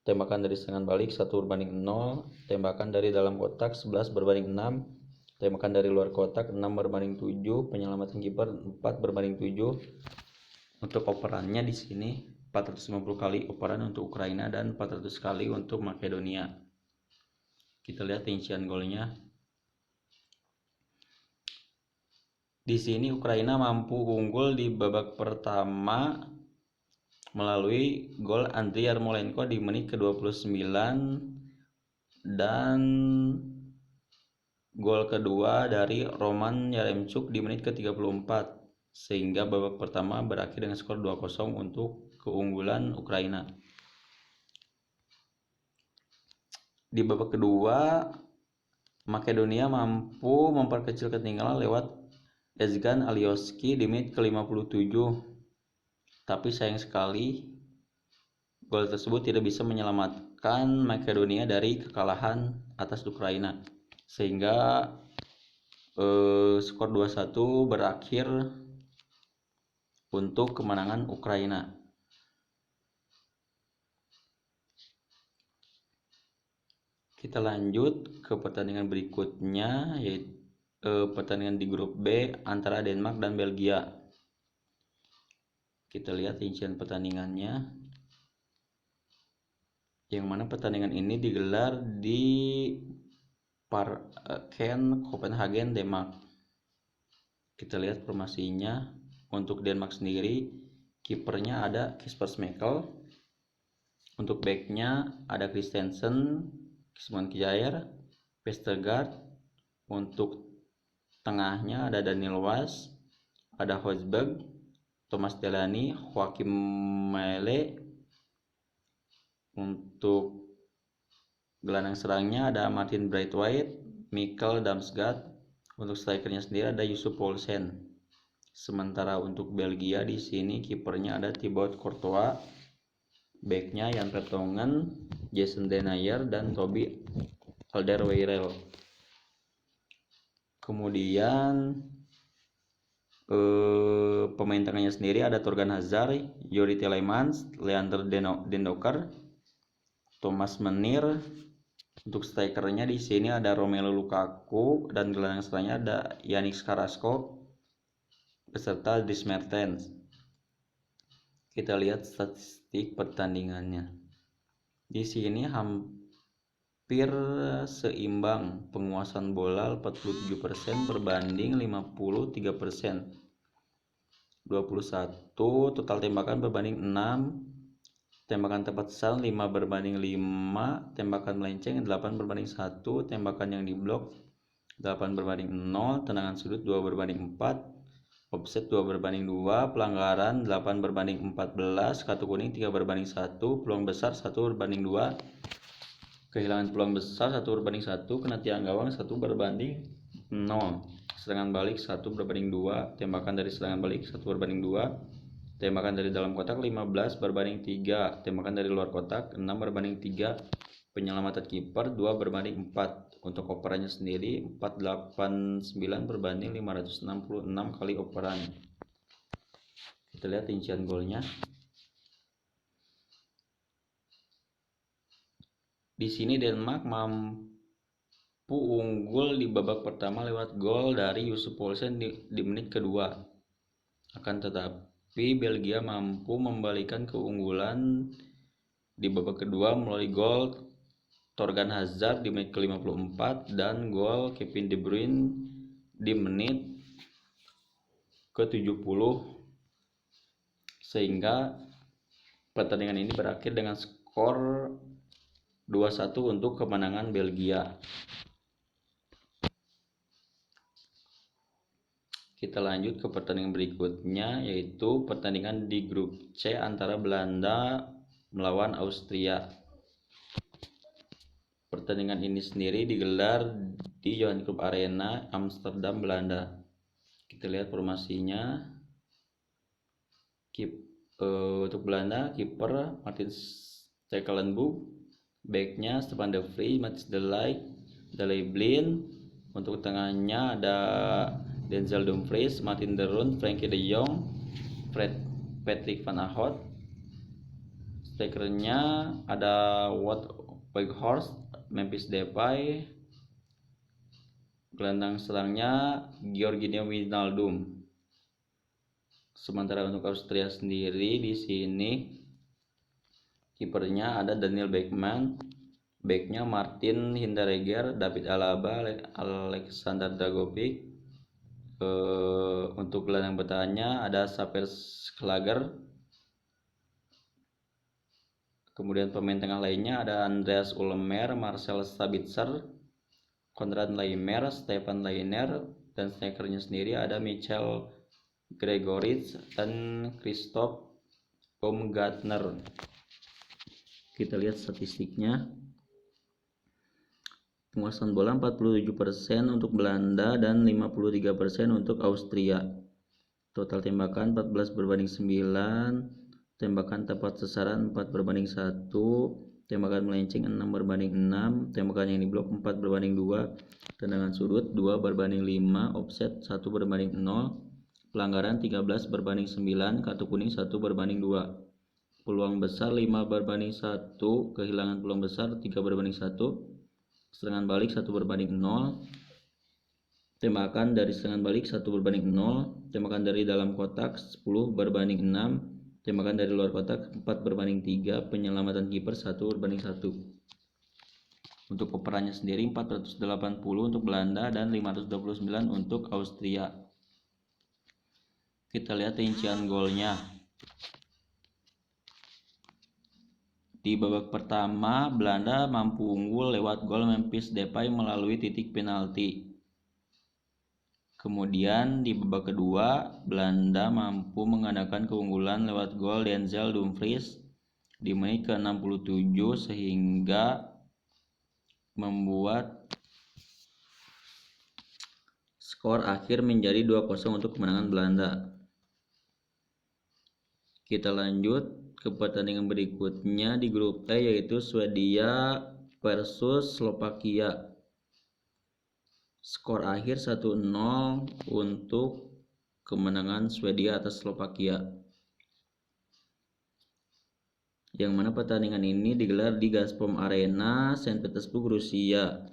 Tembakan dari serangan balik 1 berbanding 0. Tembakan dari dalam kotak 11 berbanding 6. Tembakan dari luar kotak 6 berbanding 7. Penyelamatan kiper 4 berbanding 7. Untuk operannya di sini 450 kali operan untuk Ukraina dan 400 kali untuk Makedonia. Kita lihat rincian golnya. Di sini Ukraina mampu unggul di babak pertama melalui gol Andriy Yarmolenko di menit ke-29 dan gol kedua dari Roman Yaremchuk di menit ke-34, sehingga babak pertama berakhir dengan skor 2-0 untuk keunggulan Ukraina. Di babak kedua Makedonia mampu memperkecil ketinggalan lewat Ezgan Alioski di menit ke-57. Tapi sayang sekali gol tersebut tidak bisa menyelamatkan Makedonia dari kekalahan atas Ukraina, sehingga skor 2-1 berakhir untuk kemenangan Ukraina. Kita lanjut ke pertandingan berikutnya, yaitu pertandingan di grup B antara Denmark dan Belgia. Kita lihat rincian pertandingannya, yang mana pertandingan ini digelar di Parken, Copenhagen, Denmark. Kita lihat formasinya. Untuk Denmark sendiri, kipernya ada Kasper Schmeichel. Untuk backnya ada Christensen, Kisman Kjaer, Vestergaard. Untuk tengahnya ada Daniel Wass, ada Højbjerg, Thomas Delaney, Joachim Mæhle. Untuk gelandang serangnya ada Martin Braithwaite, Mikkel Damsgaard. Untuk strikernya sendiri ada Yussuf Poulsen. Sementara untuk Belgia di sini kipernya ada Thibaut Courtois, backnya Jan Vertonghen, Jason Denayer, dan Toby Alderweireld. Kemudian pemain tengahnya sendiri ada Thorgan Hazard, Yuri Tielemans, Leander Dendoker, Thomas Meunier. Untuk strikernya di sini ada Romelu Lukaku, dan gelandang serangnya ada Yannick Carrasco beserta Dries Mertens. Kita lihat statistik pertandingannya. Di sini hampir seimbang, penguasaan bola 47% berbanding 53%. 21, total tembakan berbanding 6, tembakan tepat sasaran 5 berbanding 5, tembakan melenceng 8 berbanding 1, tembakan yang diblok 8 berbanding 0, tendangan sudut 2 berbanding 4, offset 2 berbanding 2, pelanggaran 8 berbanding 14, kartu kuning 3 berbanding 1, peluang besar 1 berbanding 2, kehilangan peluang besar 1 berbanding 1, kena tiang gawang 1 berbanding 0, serangan balik 1 berbanding 2, tembakan dari serangan balik 1 berbanding 2, tembakan dari dalam kotak 15 berbanding 3, tembakan dari luar kotak 6 berbanding 3, penyelamatan kiper 2 berbanding 4. Untuk operannya sendiri 489 berbanding 566 kali operan. Kita lihat rincian golnya. Di sini Denmark mampu unggul di babak pertama lewat gol dari Yussuf Poulsen di menit kedua. Akan tetapi Belgia mampu membalikan keunggulan di babak kedua melalui gol Thorgan Hazard di menit ke-54 dan gol Kevin De Bruyne di menit ke-70, sehingga pertandingan ini berakhir dengan skor 2-1 untuk kemenangan Belgia. Kita lanjut ke pertandingan berikutnya, yaitu pertandingan di grup C antara Belanda melawan Austria. Pertandingan ini sendiri digelar di Johan Cruyff Arena, Amsterdam, Belanda. Kita lihat formasinya. Untuk Belanda, kiper Martin Stekelenburg, backnya Stefan de Vrij, Mats de Ligt, Daley Blind. Untuk tengahnya ada Denzel Dumfries, Martin de Roon, Frenkie de Jong, Patrick van Aanholt. Strikernya ada Wout Weghorst, Memphis Depay. Gelandang serangnya Georginio Wijnaldum. Sementara untuk Austria sendiri di sini kipernya ada Daniel Beckmann, backnya Martin Hinteregger, David Alaba, Alexander Dragovic. Untuk gelandang bertahannya ada Saper Schlager. Kemudian pemain tengah lainnya ada Andreas Ulmer, Marcel Sabitzer, Konrad Laimer, Stefan Lainer, dan strikernya sendiri ada Michael Gregoritsch dan Christoph Baumgartner. Kita lihat statistiknya. Penguasaan bola 47% untuk Belanda dan 53% untuk Austria. Total tembakan 14/9, tembakan tepat sasaran 4/1, tembakan melenceng 6/6, tembakan yang diblok 4/2, tendangan sudut 2/5, offset 1/0, pelanggaran 13/9, kartu kuning 1/2. Peluang besar 5/1, kehilangan peluang besar 3/1, serangan balik 1/0, tembakan dari serangan balik 1/0, tembakan dari dalam kotak 10/6, tembakan dari luar kotak 4/3, penyelamatan kiper 1/1. Untuk operannya sendiri 480 untuk Belanda dan 529 untuk Austria. Kita lihat rincian golnya. Di babak pertama, Belanda mampu unggul lewat gol Memphis Depay melalui titik penalti. Kemudian di babak kedua, Belanda mampu menggandakan keunggulan lewat gol Denzel Dumfries di menit ke-67 sehingga membuat skor akhir menjadi 2-0 untuk kemenangan Belanda. Kita lanjut ke pertandingan berikutnya di grup E, yaitu Swedia versus Slovakia. Skor akhir 1-0 untuk kemenangan Swedia atas Slovakia. Yang mana pertandingan ini digelar di Gazprom Arena, Saint Petersburg, Rusia.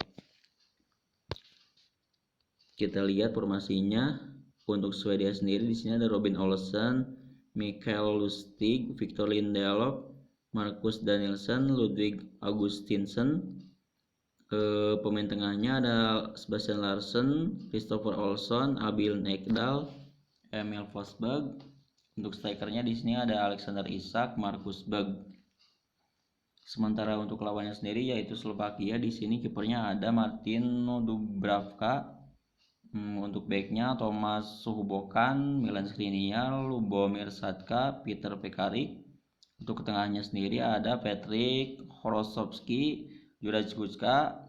Kita lihat formasinya. Untuk Swedia sendiri di sini ada Robin Olsen, Mikael Lustig, Victor Lindelof, Marcus Danielsson, Ludwig Augustinsson. Pemain tengahnya ada Sebastian Larsson, Christopher Olsson, Abil Ekdal, Emil Forsberg. Untuk strikernya di sini ada Alexander Isak, Marcus Berg. Sementara untuk lawannya sendiri yaitu Slovakia, di sini kipernya ada Martin Dubravka. Untuk backnya Tomas Subokan, Milan Skriniar, Lubomir Sadka, Peter Pekarik. Untuk tengahnya sendiri ada Patrick Horosovsky, Juraj Guska,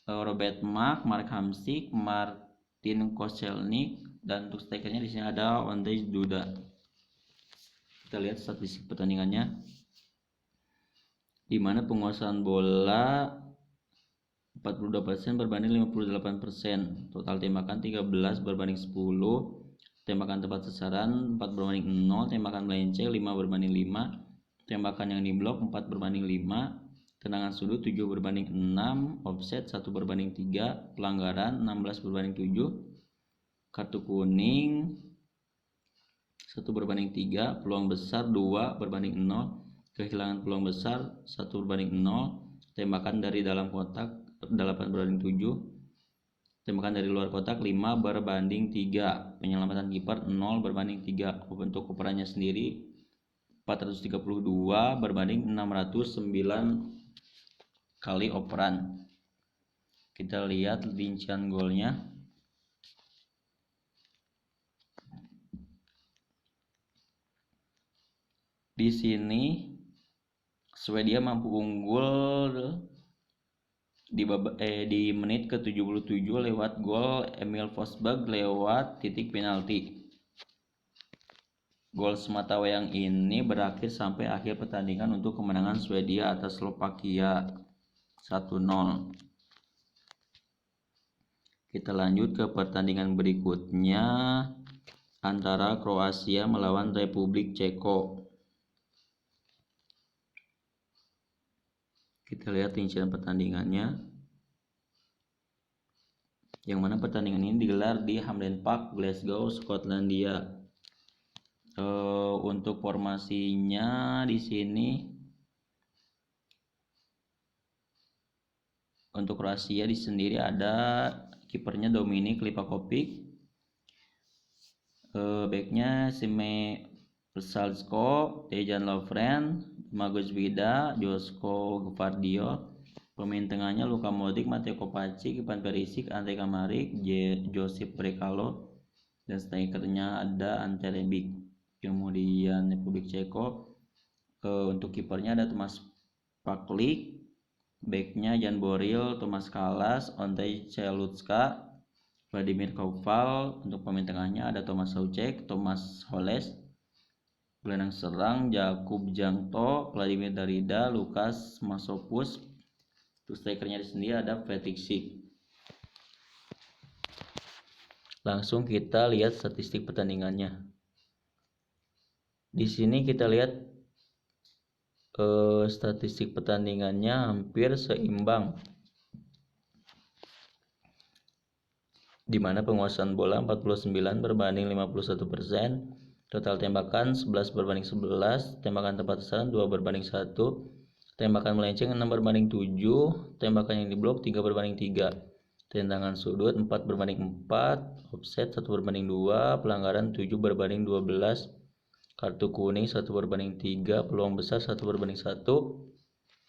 Robert Mark Hamsik, Martin Koselnik, dan untuk strikernya di sini ada Ondrej Duda. Kita lihat statistik pertandingannya, di mana penguasaan bola 42% berbanding 58%, total tembakan 13/10, tembakan tepat sasaran 4/0, tembakan melenceng 5/5, tembakan yang diblok 4/5, tendangan sudut 7/6, offset 1/3, pelanggaran 16/7, kartu kuning 1/3, peluang besar 2/0, kehilangan peluang besar 1/0, tembakan dari dalam kotak 8/7, tembakan dari luar kotak 5/3, penyelamatan kiper 0/3. Untuk operannya sendiri 432/609 kali operan. Kita lihat rincian golnya. Di sini Swedia mampu unggul di menit ke-77 lewat gol Emil Forsberg lewat titik penalti. Gol sematawayang ini berakhir sampai akhir pertandingan untuk kemenangan Swedia atas Slovakia 1-0. Kita lanjut ke pertandingan berikutnya antara Kroasia melawan Republik Ceko. Kita lihat rincian pertandingannya, yang mana pertandingan ini digelar di Hampden Park, Glasgow, Skotlandia. Untuk formasinya di sini untuk Kroasia di sendiri ada kipernya Dominik Livakovic, backnya Sime Vrsaljko, Dejan Lovren, Magus Vida, Josko Gvardiol. Pemain tengahnya Luka Modric, Mateo Kovacic, Ivan Perisic, Ante Kamarik, Josip Brekalo, dan strikernya ada Ante Rebic. Kemudian Republik Ceko, untuk kipernya ada Tomas Paklik, Backnya Jan Boril, Thomas Kalas, Ondrej Chelutska, Vladimir Koval. Untuk pemain tengahnya ada Thomas Soucek, Thomas Holes. Gelandang serang Jakub Jangto, Vladimir Darida, Lukas Masopus. Untuk strikernya sendiri ada Patrick Schick. Langsung kita lihat statistik pertandingannya. Di sini kita lihat statistik pertandingannya hampir seimbang, di mana penguasaan bola 49 berbanding 51%, total tembakan 11 berbanding 11, tembakan tepat sasaran 2 berbanding 1, tembakan melenceng 6 berbanding 7, tembakan yang diblok 3 berbanding 3, tendangan sudut 4 berbanding 4, offset 1 berbanding 2, pelanggaran 7 berbanding 12, kartu kuning 1 berbanding 3, peluang besar 1 berbanding 1,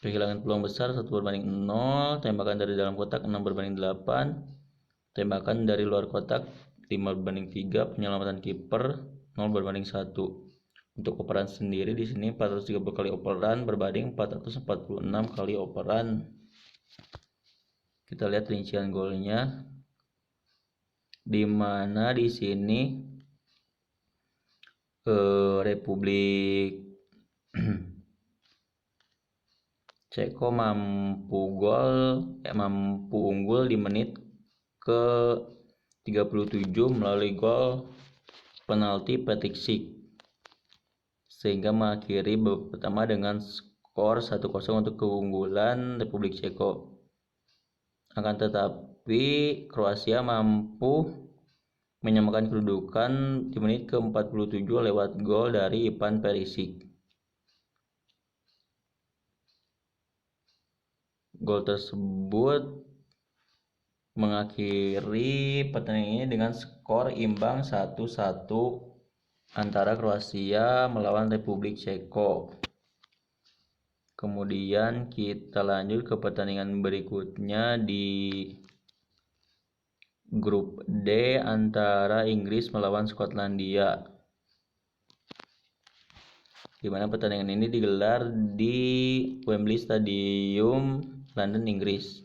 kehilangan peluang besar 1 berbanding 0, tembakan dari dalam kotak 6 berbanding 8, tembakan dari luar kotak 5 berbanding 3, penyelamatan kiper 0 berbanding 1. Untuk operan sendiri di sini 430 kali operan berbanding 446 kali operan. Kita lihat rincian golnya, di mana di sini Republik Ceko mampu unggul di menit ke 37 melalui gol penalti Patrick Schick, sehingga mengakhiri babak pertama dengan skor 1-0 untuk keunggulan Republik Ceko. Akan tetapi Kroasia mampu menyamakan kedudukan di menit ke 47 lewat gol dari Ivan Perisic. Gol tersebut mengakhiri pertandingan ini dengan skor imbang 1-1 antara Kroasia melawan Republik Ceko. Kemudian kita lanjut ke pertandingan berikutnya di grup D antara Inggris melawan Skotlandia, di mana pertandingan ini digelar di Wembley Stadium, London, Inggris.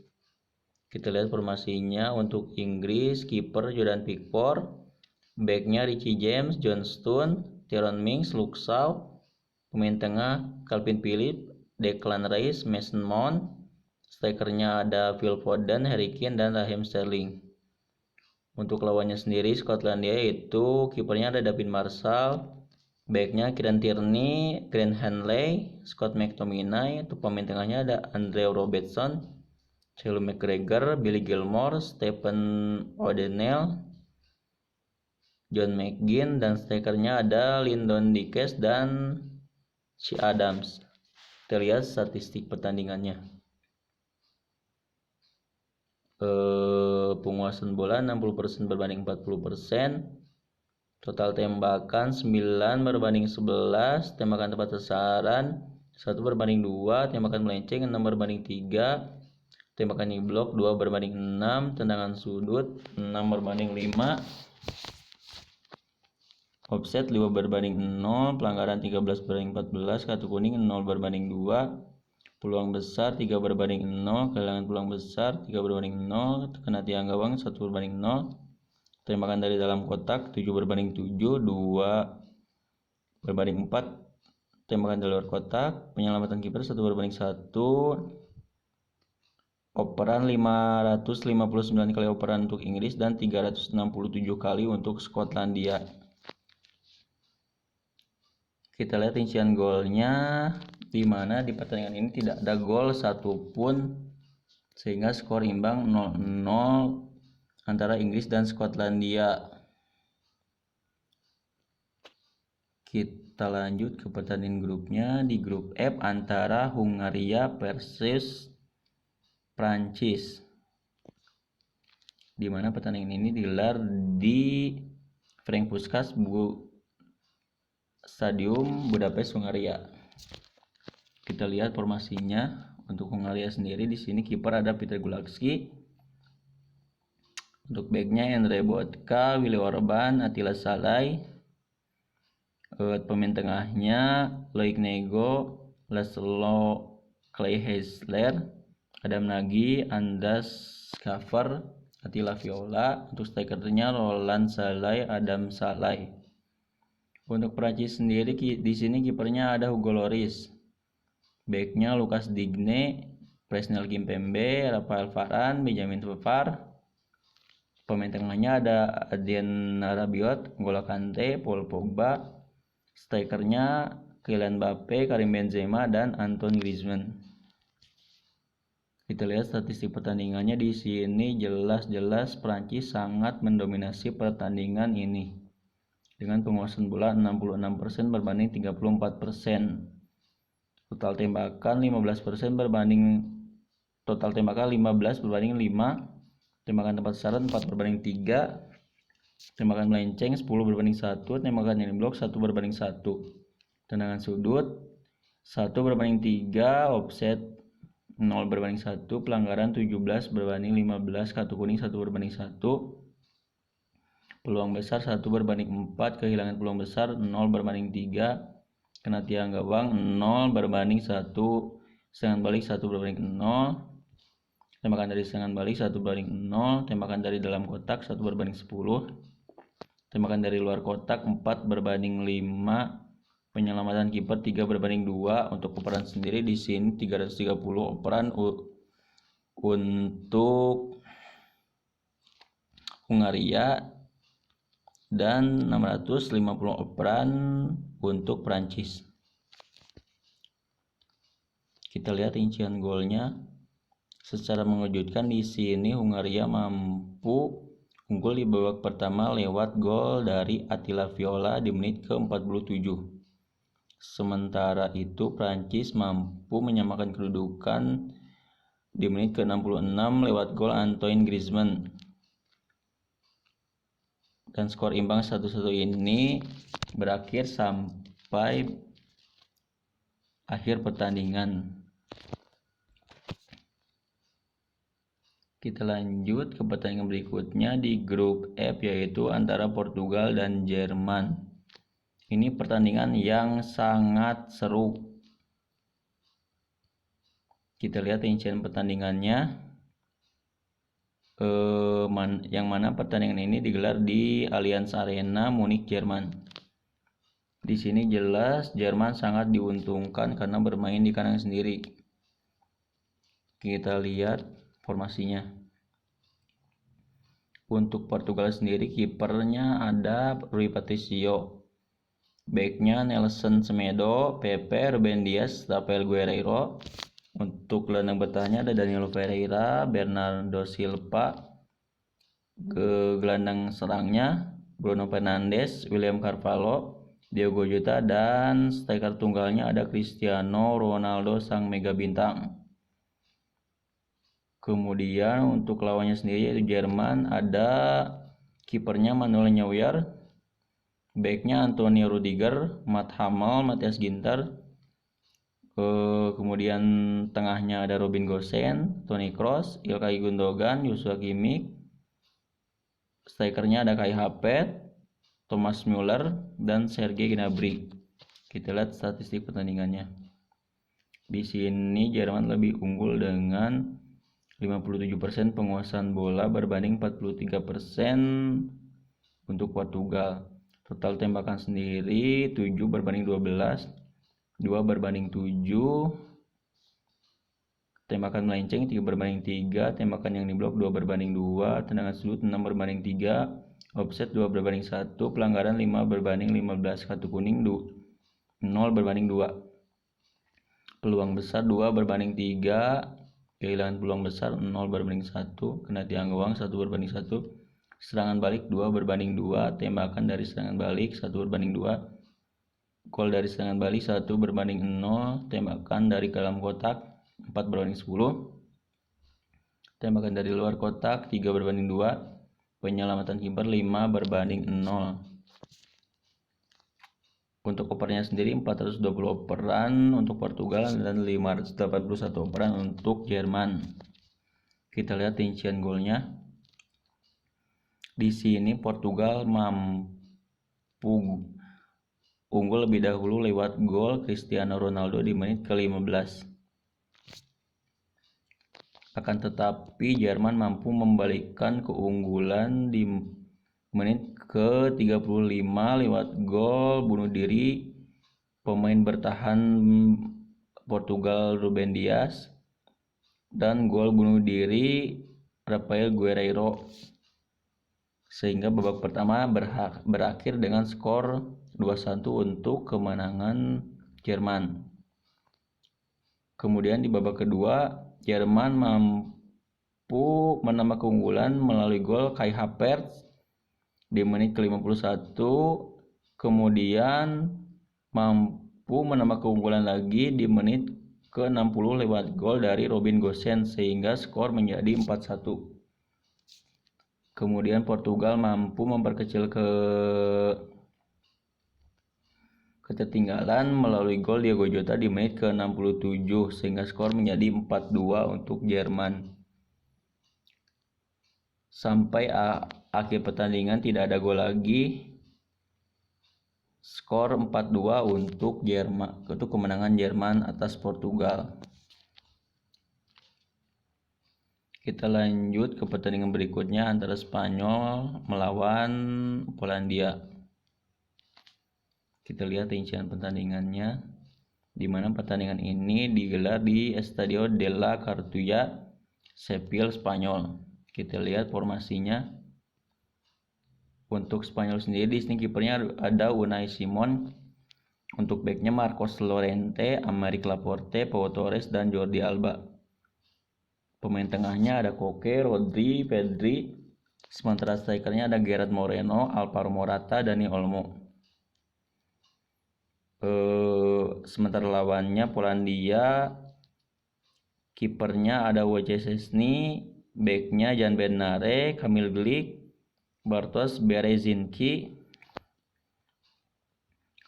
Kita lihat formasinya. Untuk Inggris, kiper Jordan Pickford, backnya Richie James, John Stones, Tyrone Mings, Luke Shaw, pemain tengah Calvin Phillips, Declan Rice, Mason Mount, strikernya ada Phil Foden, Harry Kane, dan Raheem Sterling. Untuk lawannya sendiri Skotlandia itu kipernya ada David Marshall, backnya Kieran Tierney, Grant Hanley, Scott McTominay. Untuk pemain tengahnya ada Andrew Robertson, Callum McGregor, Billy Gilmore, Stephen O'Donnell, John McGinn, dan strikernya ada Lyndon Dykes dan Che Adams. Kita lihat statistik pertandingannya. Penguasaan bola 60% berbanding 40%, total tembakan 9 berbanding 11, tembakan tepat sasaran 1 berbanding 2, tembakan melenceng 6 berbanding 3, tembakan diblok 2 berbanding 6, tendangan sudut 6 berbanding 5, offset 5 berbanding 0, pelanggaran 13 berbanding 14, kartu kuning 0 berbanding 2, peluang besar 3 berbanding 0, kehilangan peluang besar 3 berbanding 0, kena tiang gawang 1 berbanding 0, tembakan dari dalam kotak 7 berbanding 7, 2 berbanding 4, tembakan dari luar kotak, penyelamatan kiper 1 berbanding 1, operan 559 kali operan untuk Inggris dan 367 kali untuk Skotlandia. Kita lihat rincian golnya, di mana di pertandingan ini tidak ada gol satupun, sehingga skor imbang 0-0 antara Inggris dan Skotlandia. Kita lanjut ke pertandingan grupnya. Di grup F antara Hungaria versus Prancis, di mana pertandingan ini digelar di Ferenc Puskás Stadium Budapest, Hungaria. Kita lihat formasinya. Untuk Hungaria sendiri di sini kiper ada Peter Gulacki. Untuk backnya Endre Botka, Willy Orban, Attila Szalai. Pemain tengahnya Loic Nego, Laszlo Kleyhesler, Adam Nagy, Andreas Schaffer, Attila Viola. Untuk strikernya Roland Salai, Adam Salai. Untuk Prancis sendiri di sini kipernya ada Hugo Lloris. Backnya Lucas Digne, Presnel Kimpembe, Rafael Varane, Benjamin Pavard. Pemain tengahnya ada Adrien Rabiot, N'Golo Kante, Paul Pogba. Strikernya Kylian Mbappe, Karim Benzema, dan Antoine Griezmann. Kita lihat statistik pertandingannya. Di sini jelas-jelas Prancis sangat mendominasi pertandingan ini dengan penguasaan bola 66% berbanding 34%. Total tembakan 15% berbanding 5. Tembakan tepat sasaran 4 berbanding 3. Tembakan melenceng 10 berbanding 1. Tembakan yang diblok 1 berbanding 1. Tendangan sudut 1 berbanding 3. Offset 0 berbanding 1. Pelanggaran 17 berbanding 15. Kartu kuning 1 berbanding 1. Peluang besar 1 berbanding 4. Kehilangan peluang besar 0 berbanding 3. Kena tiang gawang 0 berbanding 1. Serangan balik 1 berbanding 0. Tembakan dari serangan balik 1 berbanding 0. Tembakan dari dalam kotak 1 berbanding 10. Tembakan dari luar kotak 4 berbanding 5. Penyelamatan kiper 3 berbanding 2. Untuk operan sendiri di sini 330 operan untuk Hungaria dan 650 operan untuk Prancis. Kita lihat rincian golnya. Secara mengejutkan di sini Hungaria mampu unggul di babak pertama lewat gol dari Attila Viola di menit ke-47. Sementara itu Prancis mampu menyamakan kedudukan di menit ke-66 lewat gol Antoine Griezmann. Dan skor imbang 1-1 ini berakhir sampai akhir pertandingan. Kita lanjut ke pertandingan berikutnya di grup F, yaitu antara Portugal dan Jerman. Ini pertandingan yang sangat seru. Kita lihat rincian pertandingannya. Yang mana pertandingan ini digelar di Allianz Arena, Munich, Jerman. Di sini jelas Jerman sangat diuntungkan karena bermain di kandang sendiri. Kita lihat formasinya. Untuk Portugal sendiri kipernya ada Rui Patricio, backnya Nelson Semedo, Pepe, Ruben Dias, Rafael Guerreiro. Untuk gelandang bertahannya ada Danilo Pereira, Bernardo Silva. Ke gelandang serangnya Bruno Fernandes, William Carvalho, Diogo Jota, dan striker tunggalnya ada Cristiano Ronaldo sang mega bintang. Kemudian untuk lawannya sendiri yaitu Jerman, ada kipernya Manuel Neuer, backnya Antonio Rudiger, Matt Hummel, Matthias Ginter. Kemudian tengahnya ada Robin Gosens, Toni Kroos, Ilkay Gundogan, Joshua Kimmich. Strikernya ada Kai Havertz, Thomas Müller, dan Sergei Gnabry. Kita lihat statistik pertandingannya. Di sini Jerman lebih unggul dengan 57% penguasaan bola berbanding 43% untuk Portugal. Total tembakan sendiri 7 berbanding 12, 2 berbanding 7. Tembakan melenceng 3 berbanding 3, tembakan yang diblok 2 berbanding 2, tendangan sudut 6 berbanding 3, offset 2 berbanding 1, pelanggaran 5 berbanding 15, kartu kuning 0 berbanding 2. Peluang besar 2 berbanding 3, kehilangan peluang besar 0 berbanding 1, kena tiang gawang 1 berbanding 1, serangan balik 2 berbanding 2, tembakan dari serangan balik 1 berbanding 2, gol dari serangan balik 1 berbanding 0, tembakan dari dalam kotak 4 berbanding 10, tembakan dari luar kotak 3 berbanding 2, penyelamatan kiper 5 berbanding 0. Untuk opernya sendiri 420 operan untuk Portugal dan 581 operan untuk Jerman. Kita lihat rincian golnya. Di sini Portugal mampu unggul lebih dahulu lewat gol Cristiano Ronaldo di menit ke-15. Akan tetapi Jerman mampu membalikkan keunggulan di menit ke-35 lewat gol bunuh diri pemain bertahan Portugal Ruben Dias dan gol bunuh diri Rafael Guerreiro, sehingga babak pertama berakhir dengan skor 2-1 untuk kemenangan Jerman. Kemudian di babak kedua, Jerman mampu menambah keunggulan melalui gol Kai Havertz di menit ke-51, kemudian mampu menambah keunggulan lagi di menit ke-60 lewat gol dari Robin Gosens, sehingga skor menjadi 4-1. Kemudian Portugal mampu memperkecil ketertinggalan melalui gol Diogo Jota di menit ke-67, sehingga skor menjadi 4-2 untuk Jerman. Sampai akhir pertandingan tidak ada gol lagi. Skor 4-2 untuk Jerman, untuk kemenangan Jerman atas Portugal. Kita lanjut ke pertandingan berikutnya antara Spanyol melawan Polandia. Kita lihat rincian pertandingannya, di mana pertandingan ini digelar di Estadio de la Cartuja, Seville, Spanyol. Kita lihat formasinya. Untuk Spanyol sendiri, di sini kipernya ada Unai Simon. Untuk backnya Marcos Llorente, Aymeric Laporte, Pau Torres, dan Jordi Alba. Pemain tengahnya ada Koke, Rodri, Pedri. Sementara strikernya ada Gerard Moreno, Alvaro Morata, Dani Olmo. Sementara lawannya Polandia, kipernya ada Wojciech Szczesny, backnya Jan Bednarek, Kamil Glik, Bartosz Berezinski.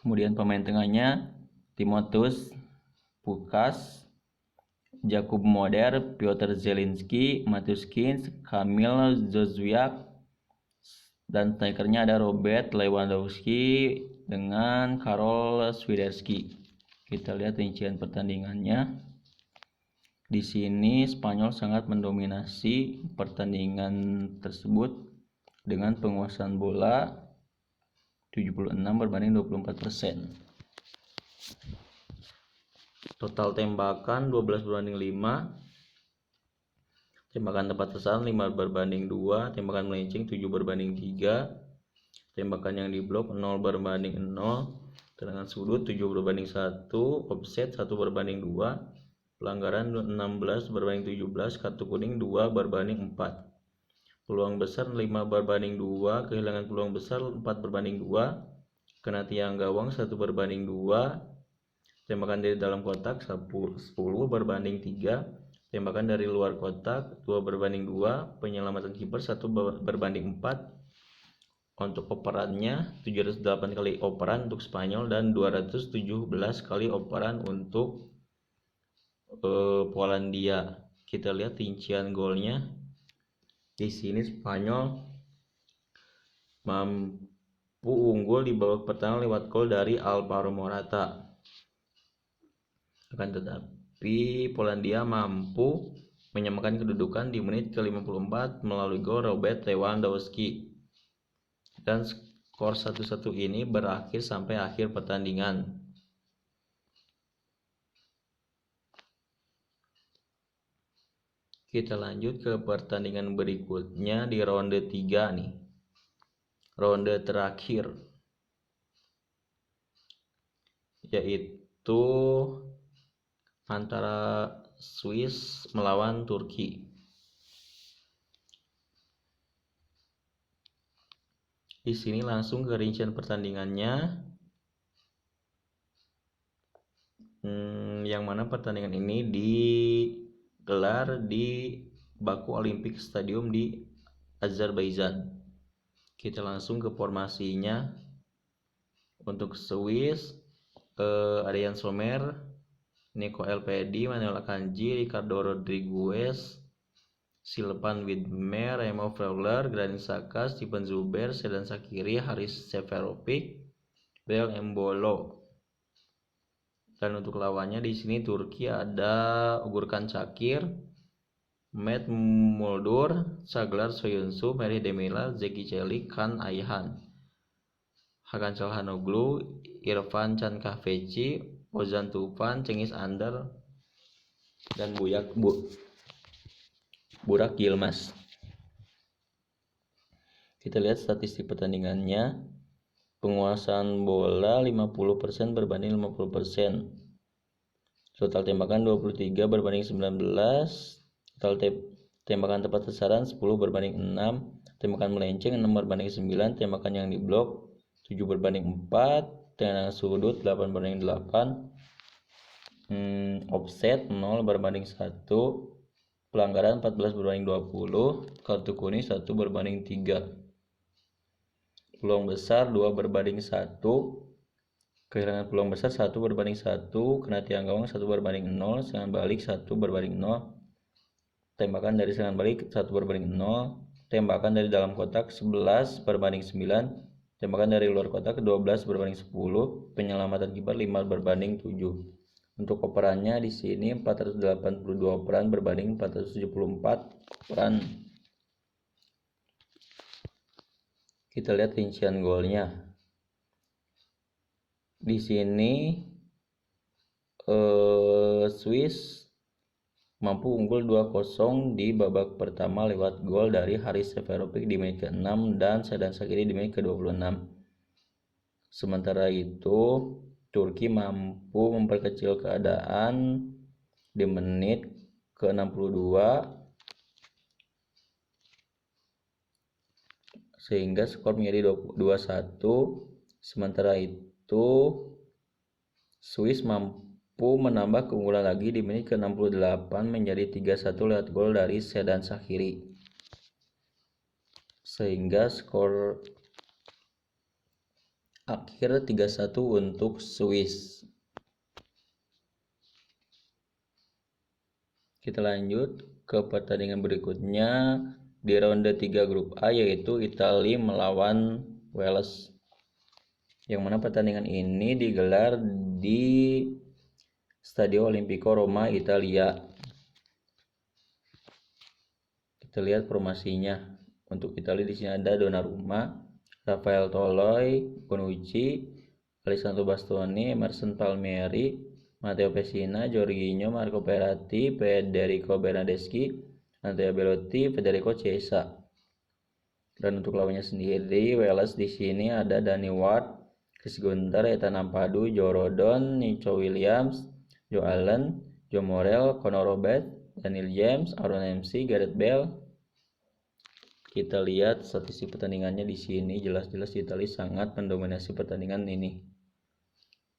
Kemudian pemain tengahnya Timotheus Pukas, Jakub Moder, Piotr Zielinski, Matius Kins, Kamil Zozuiak, dan strikernya ada Robert Lewandowski dengan Karol Swiderski. Kita lihat rincian pertandingannya. Di sini Spanyol sangat mendominasi pertandingan tersebut dengan penguasaan bola 76 berbanding 24%. Total tembakan 12 berbanding 5. Tembakan tepat sasaran 5 berbanding 2. Tembakan melenceng 7 berbanding 3. Tembakan yang diblok 0 berbanding 0. Tendangan sudut 7 berbanding 1. Offset 1 berbanding 2. Pelanggaran 16 berbanding 17. Kartu kuning 2 berbanding 4. Peluang besar 5 berbanding 2. Kehilangan peluang besar 4 berbanding 2. Kena tiang gawang 1 berbanding 2. Tembakan dari dalam kotak 10 berbanding 3. Tembakan dari luar kotak 2 berbanding 2. Penyelamatan kiper 1 berbanding 4. Untuk operannya 708 kali operan untuk Spanyol dan 217 kali operan untuk Polandia. Kita lihat rincian golnya. Di sini Spanyol mampu unggul di babak pertama lewat gol dari Alvaro Morata. Akan tetapi Polandia mampu menyamakan kedudukan di menit ke-54 melalui gol Robert Lewandowski. Dan skor 1-1 ini berakhir sampai akhir pertandingan. Kita lanjut ke pertandingan berikutnya di ronde 3 nih. Ronde terakhir, yaitu antara Swiss melawan Turki. Di sini langsung ke rincian pertandingannya. Yang mana pertandingan ini digelar di Baku Olympic Stadium di Azerbaijan. Kita langsung ke formasinya. Untuk Swiss ada Yann Sommer, Nico Elvedi, Manuel Akanji, Ricardo Rodriguez, Sylvain Widmer, Remo Freuler, Granit Xhaka, Steven Zuber, Xherdan Shaqiri, Haris Seferovic, Bel Embolo. Dan untuk lawannya di sini Turki ada Gürkan Çakır, Matt Muldur, Saglar Soyuncu, Mary Demila, Zeki Celik, Kan Ayhan, Hakan Calhanoglu, Irfan Cankaveci, Ozan Tufan, Cengiz Andar, dan Burak Yilmaz. Kita lihat statistik pertandingannya. Penguasaan bola 50% berbanding 50%. Total tembakan 23 berbanding 19. Total tembakan tepat sasaran 10 berbanding 6. Tembakan melenceng 6 berbanding 9. Tembakan yang diblok 7 berbanding 4. Tendangan sudut 8 berbanding 8. Offset 0 berbanding 1. Pelanggaran 14 berbanding 20. Kartu kuning 1 berbanding 3. Peluang besar 2 berbanding 1. Kehilangan peluang besar 1 berbanding 1. Kena tiang gawang 1 berbanding 0. Serangan balik 1 berbanding 0. Tembakan dari serangan balik 1 berbanding 0. Tembakan dari dalam kotak 11 berbanding 9. Tembakan dari luar kotak 12 berbanding 10. Penyelamatan kiper 5 berbanding 7. Untuk operannya di sini 482 operan berbanding 474 operan. Kita lihat rincian golnya. Di sini Swiss mampu unggul 2-0 di babak pertama lewat gol dari Haris Seferovic di menit ke-6 dan Xherdan Shaqiri di menit ke-26. Sementara itu, Turki mampu memperkecil keadaan di menit ke-62 sehingga skor menjadi 2-1. Sementara itu Swiss mampu menambah keunggulan lagi di menit ke-68 menjadi 3-1 lewat gol dari Xherdan Shaqiri. Sehingga skor akhir 3-1 untuk Swiss. Kita lanjut ke pertandingan berikutnya di ronde 3 grup A, yaitu Italia melawan Wales. Yang mana pertandingan ini digelar di Stadio Olimpico Roma, Italia. Kita lihat formasinya. Untuk Italia di sini ada Donnarumma, Rafael Toloi, Bonucci, Alessandro Bastoni, Emerson Palmieri, Matteo Pessina, Jorginho, Marco Verratti, Federico Bernardeschi, Andrea Belotti, Federico Chiesa. Dan untuk lawannya sendiri, Wales di sini ada Danny Ward, Chris Gunter, Ethan Ampadu, Joe Rodon, Nico Williams, Joe Allen, Joe Morel, Conor Roberts, Daniel James, Aaron Ramsey, Gareth Bale. Kita lihat statistik pertandingannya di sini, jelas-jelas Italia sangat mendominasi pertandingan ini.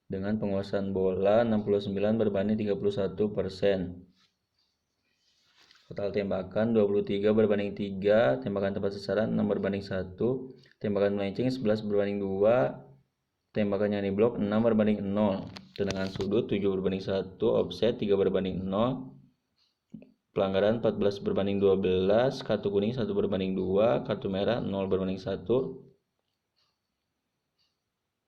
Dengan penguasaan bola 69 berbanding 31%. Total tembakan 23 berbanding 3, tembakan tepat sasaran 6 berbanding 1, tembakan melenceng 11 berbanding 2, tembakan yang diblok 6 berbanding 0, tendangan sudut 7 berbanding 1, offset 3 berbanding 0, pelanggaran 14 berbanding 12, kartu kuning 1 berbanding 2, kartu merah 0 berbanding 1,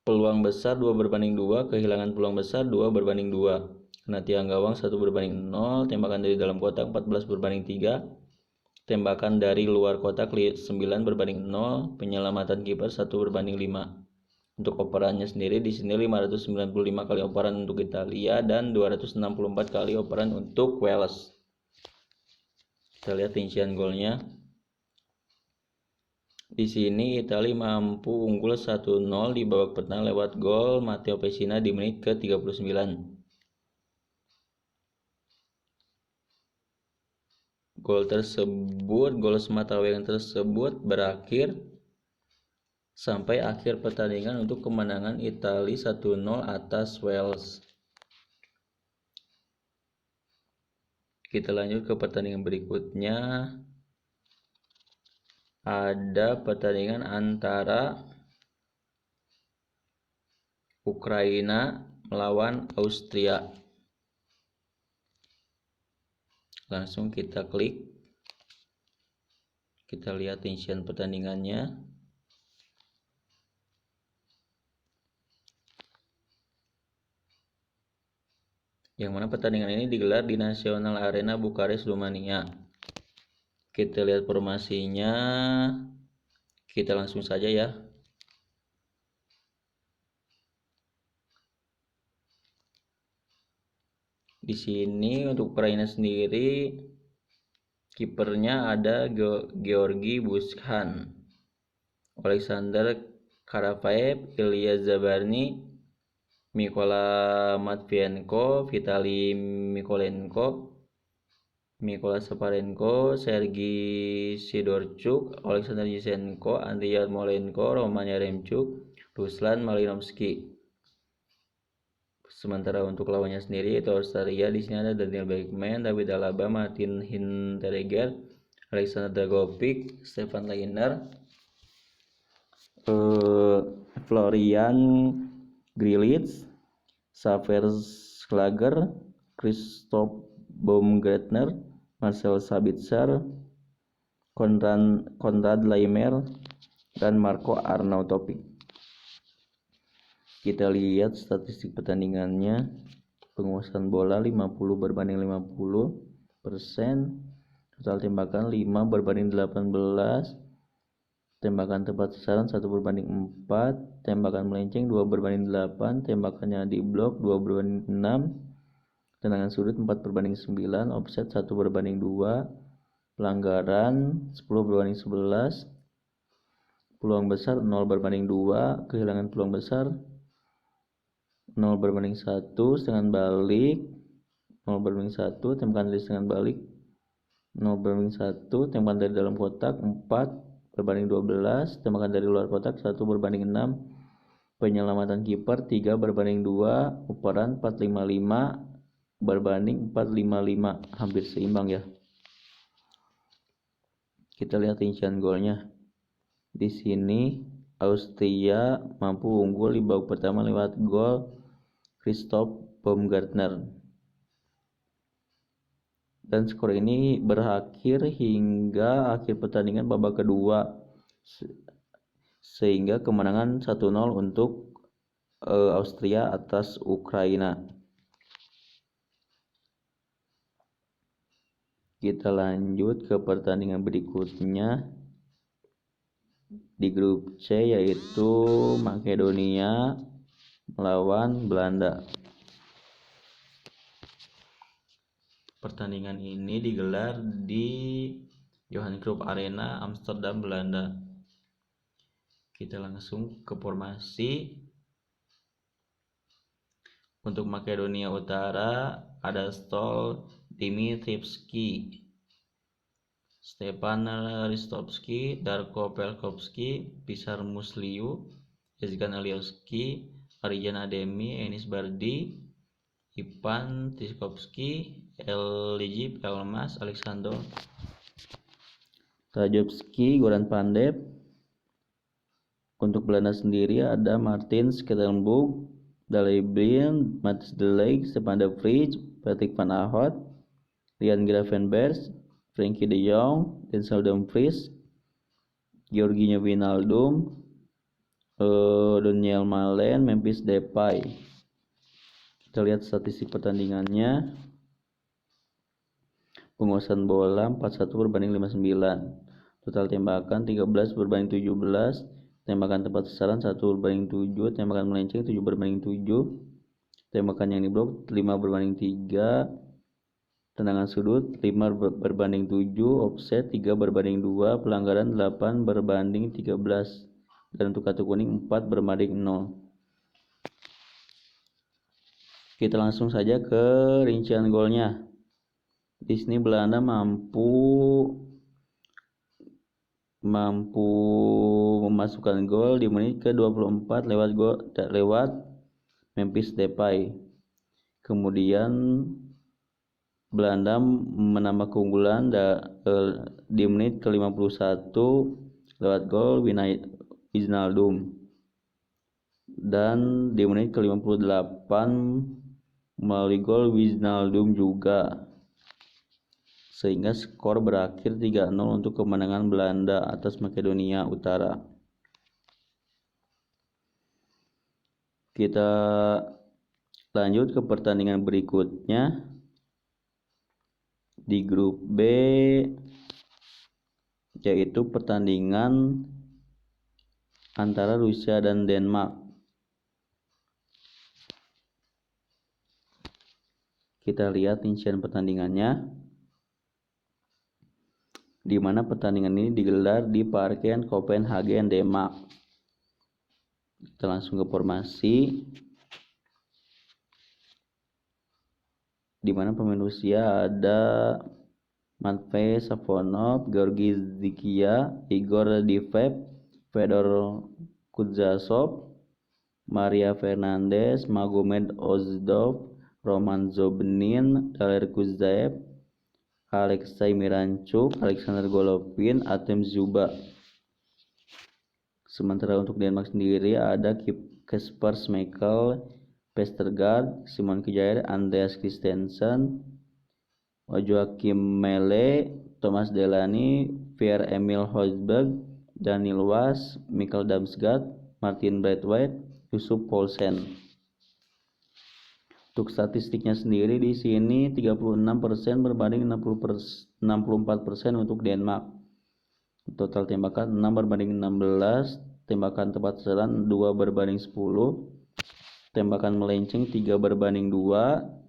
peluang besar 2 berbanding 2, kehilangan peluang besar 2 berbanding 2. Kena tiang gawang 1 berbanding 0, tembakan dari dalam kotak 14 berbanding 3, tembakan dari luar kotak 9 berbanding 0, penyelamatan kiper 1 berbanding 5. Untuk operannya sendiri di sini 595 kali operan untuk Italia dan 264 kali operan untuk Wales. Kita lihat rincian golnya. Di sini Italia mampu unggul 1-0 di babak pertama lewat gol Matteo Pessina di menit ke-39. Gol sematawegan tersebut berakhir sampai akhir pertandingan untuk kemenangan Italia 1-0 atas Wales. Kita lanjut ke pertandingan berikutnya. Ada pertandingan antara Ukraina melawan Austria. Langsung kita klik. Kita lihat rincian pertandingannya. Yang mana pertandingan ini digelar di National Arena Bukares, Rumania. Kita lihat formasinya. Kita langsung saja ya. Di sini untuk Ukraina sendiri kipernya ada Georgi Bushchan, Alexander Karavaev, Ilya Zabarny, Mykola Matvienko, Vitali Mykolenko, Mykola Saparenko, Sergei Sidorchuk, Alexander Zinchenko, Andriy Yarmolenko, Roman Yaremchuk, Ruslan Malinovsky. Sementara untuk lawannya sendiri itu Australia, di sini ada Daniel Bergman, David Alaba, Martin Hinteregger, Alexander Dragovic, Stefan Leiner, Florian Grillitz, Xaver Schlager, Christoph Baumgartner, Marcel Sabitzer, Konrad Laimer, dan Marco Arnautovic. Kita lihat statistik pertandingannya. Penguasaan bola 50/50%, total tembakan 5 berbanding 18, tembakan tepat sasaran 1/4, tembakan melenceng 2/8, tembakannya di blok 2/6, tendangan sudut 4/9, offset 1/2, pelanggaran 10/11, peluang besar 0/2, kehilangan peluang besar 0/1, serangan balik 0/1, tembakan dari serangan balik 0/1, tembakan dari dalam kotak 4/12, tembakan dari luar kotak 1/6, penyelamatan kiper 3/2, ukuran 455/455, hampir seimbang ya. Kita lihat rincian golnya. Di sini Austria mampu unggul di babak pertama lewat gol Christoph Baumgartner. Dan skor ini berakhir hingga akhir pertandingan babak kedua, sehingga kemenangan 1-0 untuk Austria atas Ukraina. Kita lanjut ke pertandingan berikutnya di grup C, yaitu Makedonia melawan Belanda. Pertandingan ini digelar di Johan Cruyff Arena, Amsterdam, Belanda. Kita langsung ke formasi. Untuk Makedonia Utara ada Stol Dimitrievski, Stepan Ristovski, Darko Pelkovski, Pisar Musliu, Ezgan Alievski, Arjan Ademi, Enis Bardi, Ivan Tiskovski, Elijip Elmas, Alexander Tajovski, Goran Pandev. Untuk Belanda sendiri ada Martin Stekelenburg, Dalebien, Mats de Ligt, Stefan de Vrij, Patrick van Aanholt, Ryan Gravenberch, Frenkie de Jong, Denzel Dumfries, Georginio Wijnaldum, Daniel Malen, Memphis Depay. Kita lihat statistik pertandingannya. Penguasaan bola 41/59, total tembakan 13/17, tembakan tepat sasaran 1/7, tembakan melenceng 7/7, tembakan yang diblok 5/3, tendangan sudut 5/7, offset 3/2, pelanggaran 8/13, dan untuk kartu kuning 4/0. Kita langsung saja ke rincian golnya. Di sini Belanda mampu memasukkan gol di menit ke-24 lewat Memphis Depay. Kemudian Belanda menambah keunggulan di menit ke-51 lewat gol Wijnaldum, dan di menit ke-58 melalui gol Wijnaldum juga, sehingga skor berakhir 3-0 untuk kemenangan Belanda atas Makedonia Utara. Kita lanjut ke pertandingan berikutnya. Di grup B yaitu pertandingan antara Rusia dan Denmark. Kita lihat rincian pertandingannya, di mana pertandingan ini digelar di Parken Copenhagen, Denmark. Kita langsung ke formasi, di mana pemain Rusia ada Matvei Safonov, Georgi Zikia, Igor Divev, Fedor Kuznetsov, Maria Fernandez, Magomed Ozdov, Roman Zobnin, Daler Kuzdaev, Alexei Miranchuk, Alexander Golovin, Artem Zuba. Sementara untuk Denmark sendiri ada Kasper Schmeichel, Vestergaard, Simon Kjaer, Andreas Christensen, Joachim Mele, Thomas Delaney, Pierre-Emil Højbjerg, Daniel Was, Mikkel Damsgaard, Martin Braithwaite, Yusuf Poulsen. Untuk statistiknya sendiri di sini 36% berbanding 64% untuk Denmark. Total tembakan 6 berbanding 16, tembakan tepat sasaran 2 berbanding 10, tembakan melenceng 3 berbanding 2,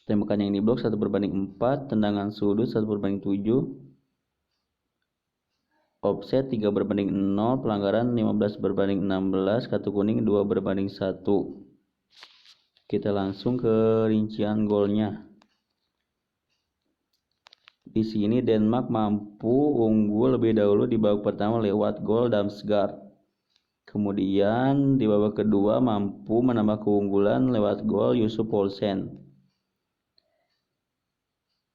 tembakan yang diblok 1 berbanding 4, tendangan sudut 1 berbanding 7, offset 3 berbanding 0, pelanggaran 15 berbanding 16, kartu kuning 2 berbanding 1. Kita langsung ke rincian golnya. Di sini Denmark mampu unggul lebih dahulu di babak pertama lewat gol Damsgaard. Kemudian di babak kedua mampu menambah keunggulan lewat gol Yusuf Poulsen.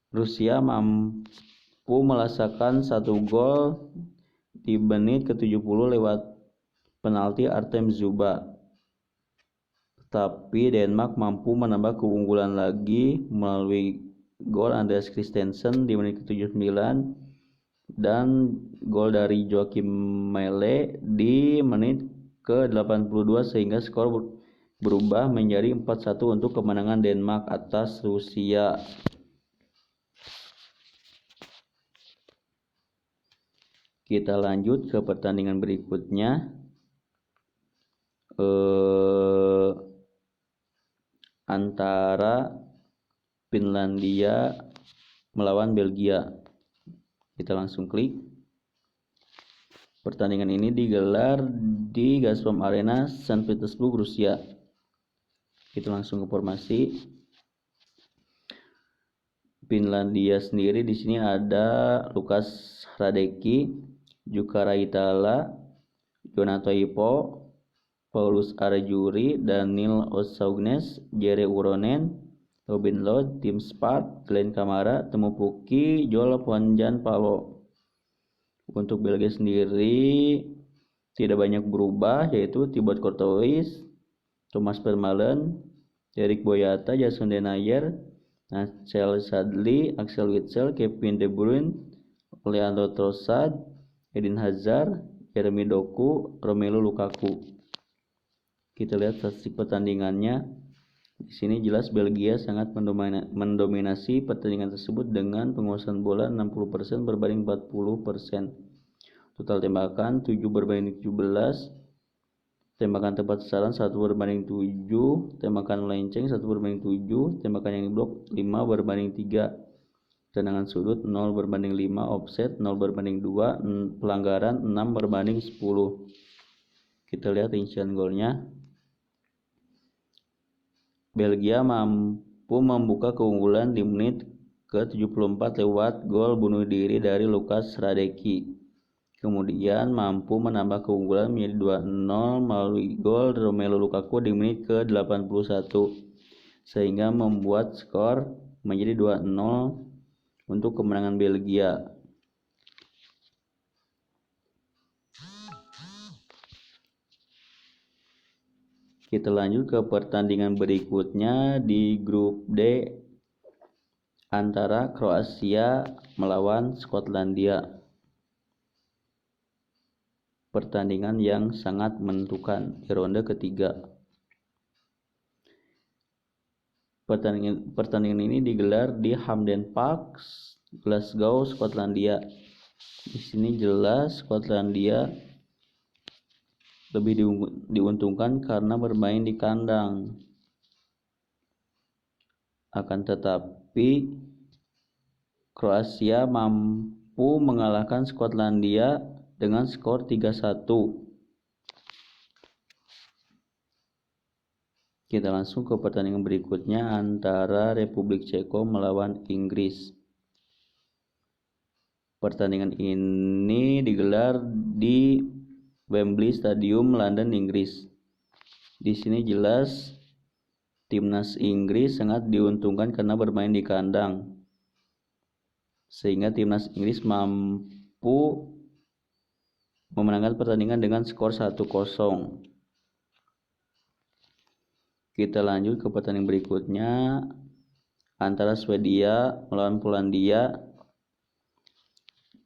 Rusia mampu melasakan 1 gol di menit ke-70 lewat penalti Artem Zuba. Tapi Denmark mampu menambah keunggulan lagi melalui gol Andreas Christensen di menit ke-79 dan gol dari Joachim Mele di menit ke-82 sehingga skor berubah menjadi 4-1 untuk kemenangan Denmark atas Rusia. Kita lanjut ke pertandingan berikutnya. Antara Finlandia melawan Belgia. Kita langsung klik. Pertandingan ini digelar di Gazprom Arena, Saint Petersburg, Rusia. Kita langsung ke formasi. Finlandia sendiri di sini ada Lukas Hradecky, Jukka Raitala, Joona Toivo, Paulus Arjuri, Daniel Ossaugnes, Jere Uronen, Robin Lod, Tim Spark, Glenn Kamara, Teemu Pukki, Joel Ponjan Palo. Untuk Belgia sendiri tidak banyak berubah, yaitu Thibaut Courtois, Thomas Vermaelen, Eric Boyata, Jason Denayer, Marcel Sadli, Axel Witsel, Kevin De Bruyne, Leandro Trossard, Eden Hazard, Jeremy Doku, Romelu Lukaku. Kita lihat statistik pertandingannya. Di sini jelas Belgia sangat mendominasi pertandingan tersebut dengan penguasaan bola 60% berbanding 40%. Total tembakan 7 berbanding 17, tembakan tepat sasaran 1 berbanding 7, tembakan melenceng 1 berbanding 7, tembakan yang diblok 5 berbanding 3, tendangan sudut 0 berbanding 5, offset 0 berbanding 2, pelanggaran 6 berbanding 10. Kita lihat rincian golnya. Belgia mampu membuka keunggulan di menit ke-74 lewat gol bunuh diri dari Lukas Hradecky. Kemudian mampu menambah keunggulan menjadi 2-0 melalui gol Romelu Lukaku di menit ke-81 sehingga membuat skor menjadi 2-0 untuk kemenangan Belgia. Kita lanjut ke pertandingan berikutnya di grup D antara Kroasia melawan Skotlandia. Pertandingan yang sangat menentukan di ronde ketiga. Pertandingan ini digelar di Hampden Park Glasgow, Skotlandia. Di sini jelas Skotlandia lebih diuntungkan karena bermain di kandang. Akan tetapi Kroasia mampu mengalahkan Skotlandia dengan skor 3-1. Kita langsung ke pertandingan berikutnya antara Republik Ceko melawan Inggris. Pertandingan ini digelar di Wembley Stadium, London, Inggris. Di sini jelas timnas Inggris sangat diuntungkan karena bermain di kandang, sehingga timnas Inggris mampu memenangkan pertandingan dengan skor 1-0. Kita lanjut ke pertandingan berikutnya antara Swedia melawan Polandia,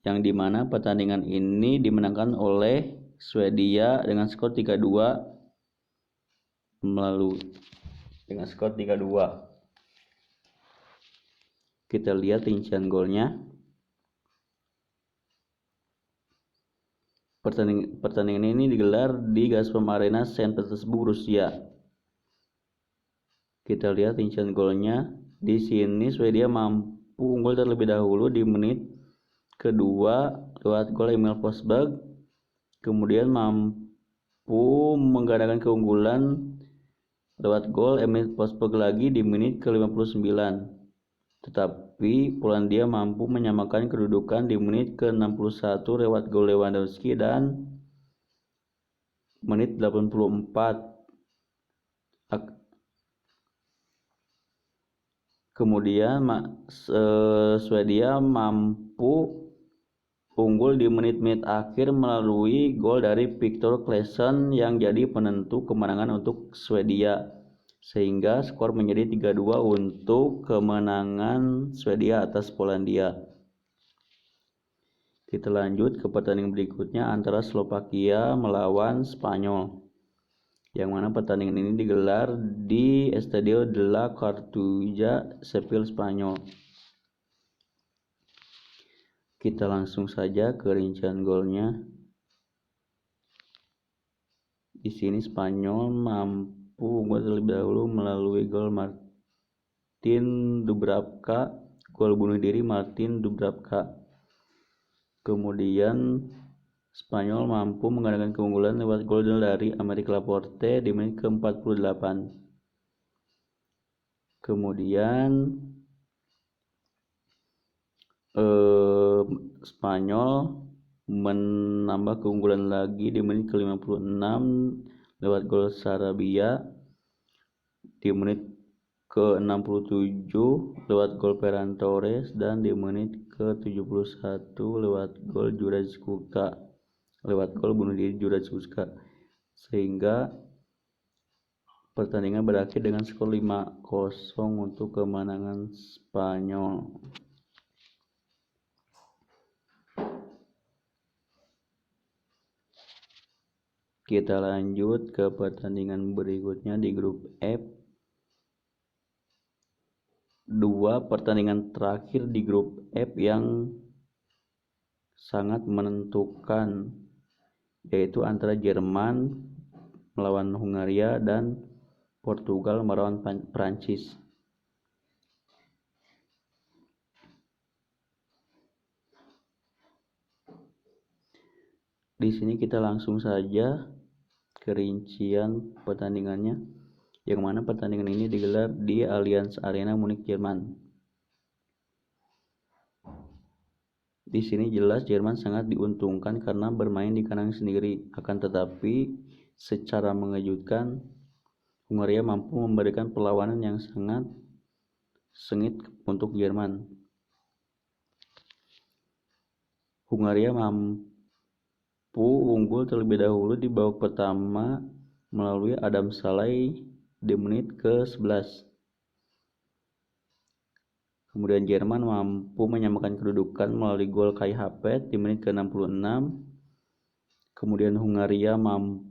yang dimana pertandingan ini dimenangkan oleh Swedia dengan skor 3-2 dengan skor 3-2. Kita lihat rincian golnya. Pertandingan ini digelar di Gazprom Arena Saint Petersburg, Rusia. Kita lihat rincian golnya. Di sini Swedia mampu unggul terlebih dahulu di menit kedua lewat gol Emil Forsberg. Kemudian mampu menggandakan keunggulan lewat gol Emil Forsberg lagi di menit ke-59. Tetapi Polandia mampu menyamakan kedudukan di menit ke-61 lewat gol Lewandowski dan menit 84. Kemudian Swedia mampu unggul di menit-menit akhir melalui gol dari Victor Claesson yang jadi penentu kemenangan untuk Swedia, sehingga skor menjadi 3-2 untuk kemenangan Swedia atas Polandia. Kita lanjut ke pertandingan berikutnya antara Slovakia melawan Spanyol, yang mana pertandingan ini digelar di Estadio de la Cartuja, Seville, Spanyol. Kita langsung saja ke rincian golnya. Di sini Spanyol mampu unggul terlebih dahulu melalui gol Martin Dubravka, gol bunuh diri Martin Dubravka. Kemudian Spanyol mampu menggandakan keunggulan lewat gol dari Aymeric Laporte di menit ke-48. Kemudian Spanyol menambah keunggulan lagi di menit ke-56 lewat gol Sarabia, di menit ke-67 lewat gol Ferran Torres, dan di menit ke-71 lewat gol Juraj lewat gol bunuh diri Juraj Kuska, sehingga pertandingan berakhir dengan skor 5-0 untuk kemenangan Spanyol. Kita lanjut ke pertandingan berikutnya di grup F. Dua pertandingan terakhir di grup F yang sangat menentukan, yaitu antara Jerman melawan Hungaria dan Portugal melawan Prancis. Di sini kita langsung saja ke rincian pertandingannya, yang mana pertandingan ini digelar di Allianz Arena, Munich, Jerman. Di sini jelas Jerman sangat diuntungkan karena bermain di kandang sendiri. Akan tetapi secara mengejutkan, Hungaria mampu memberikan perlawanan yang sangat sengit untuk Jerman. Hungaria mampu unggul terlebih dahulu di babak pertama melalui Adam Szalai di menit ke-11. Kemudian Jerman mampu menyamakan kedudukan melalui gol Kai Havertz di menit ke-66. Kemudian Hungaria mampu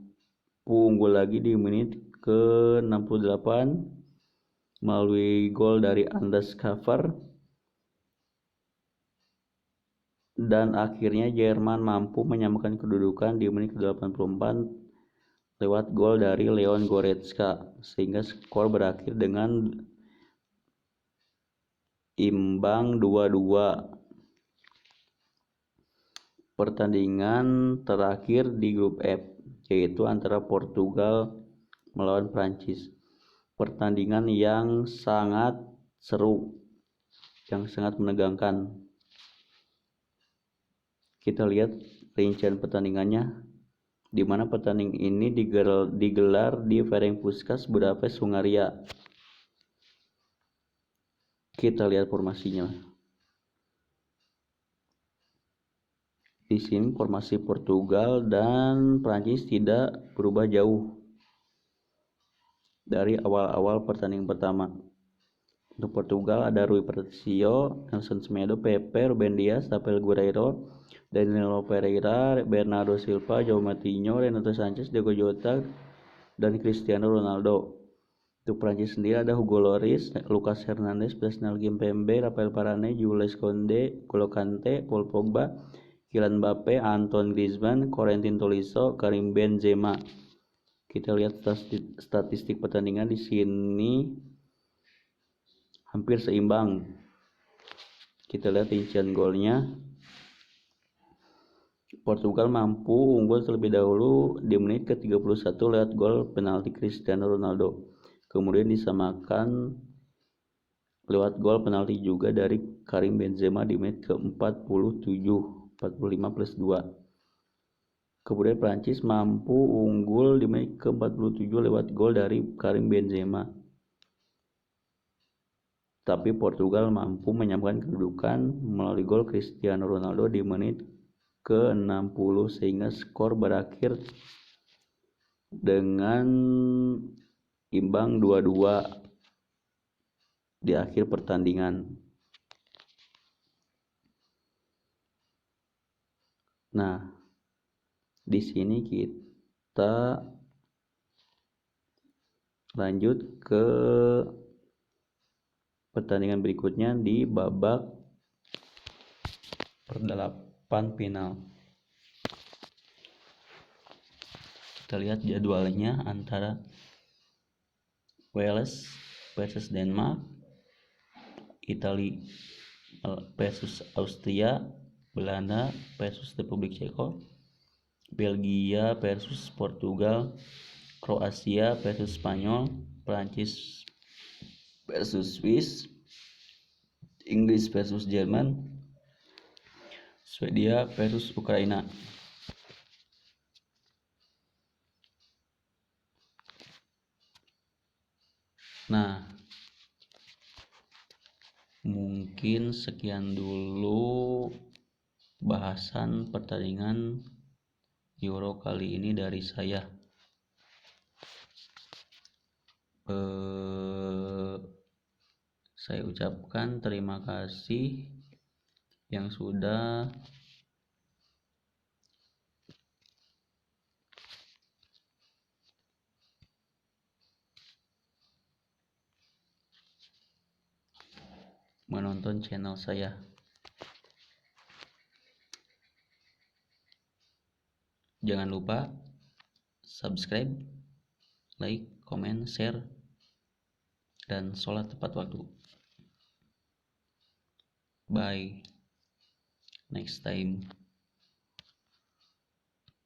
unggul lagi di menit ke-68 melalui gol dari Anders Kafar. dan akhirnya Jerman mampu menyamakan kedudukan di menit ke-84 lewat gol dari Leon Goretzka, sehingga skor berakhir dengan imbang 2-2. Pertandingan terakhir di grup F, yaitu antara Portugal melawan Prancis. Pertandingan yang sangat seru, yang sangat menegangkan. Kita lihat rincian pertandingannya, di mana pertandingan ini digelar di Ferencváros Budapest, Hungaria. Kita lihat formasinya. Di sini formasi Portugal dan Prancis tidak berubah jauh dari awal-awal pertandingan pertama. Untuk Portugal ada Rui Patricio, Nelson Semedo, Pepe, Ruben Dias, Rafael Guerreiro, Danilo Pereira, Bernardo Silva, João Moutinho, Renato Sanchez, Diego Jota, dan Cristiano Ronaldo. Untuk Prancis sendiri ada Hugo Lloris, Lucas Hernandez, Presnel Kimpembe, Rafael Varane, Jules Koundé, N'Golo Kante, Paul Pogba, Kylian Mbappe, Antoine Griezmann, Corentin Tolisso, Karim Benzema. Kita lihat statistik pertandingan di sini hampir seimbang. Kita lihat rincian golnya. Portugal mampu unggul terlebih dahulu di menit ke-31 lewat gol penalti Cristiano Ronaldo. Kemudian disamakan lewat gol penalti juga dari Karim Benzema di menit ke-47, 45+2. Kemudian Prancis mampu unggul di menit ke-47 lewat gol dari Karim Benzema. Tapi Portugal mampu menyamakan kedudukan melalui gol Cristiano Ronaldo di menit ke-60, sehingga skor berakhir dengan imbang 2-2 di akhir pertandingan. Nah, di sini kita lanjut ke pertandingan berikutnya di babak perdelapan final. Kita lihat jadwalnya antara Wales versus Denmark, Italia versus Austria, Belanda versus Republik Ceko, Belgia versus Portugal, Kroasia versus Spanyol, Prancis versus Swiss, Inggris versus Jerman, Swedia versus Ukraina. Nah, mungkin sekian dulu bahasan pertandingan Euro kali ini dari saya. Saya ucapkan terima kasih yang sudah menonton channel saya. Jangan lupa subscribe, like, comment, share, dan sholat tepat waktu. Bye. Next time.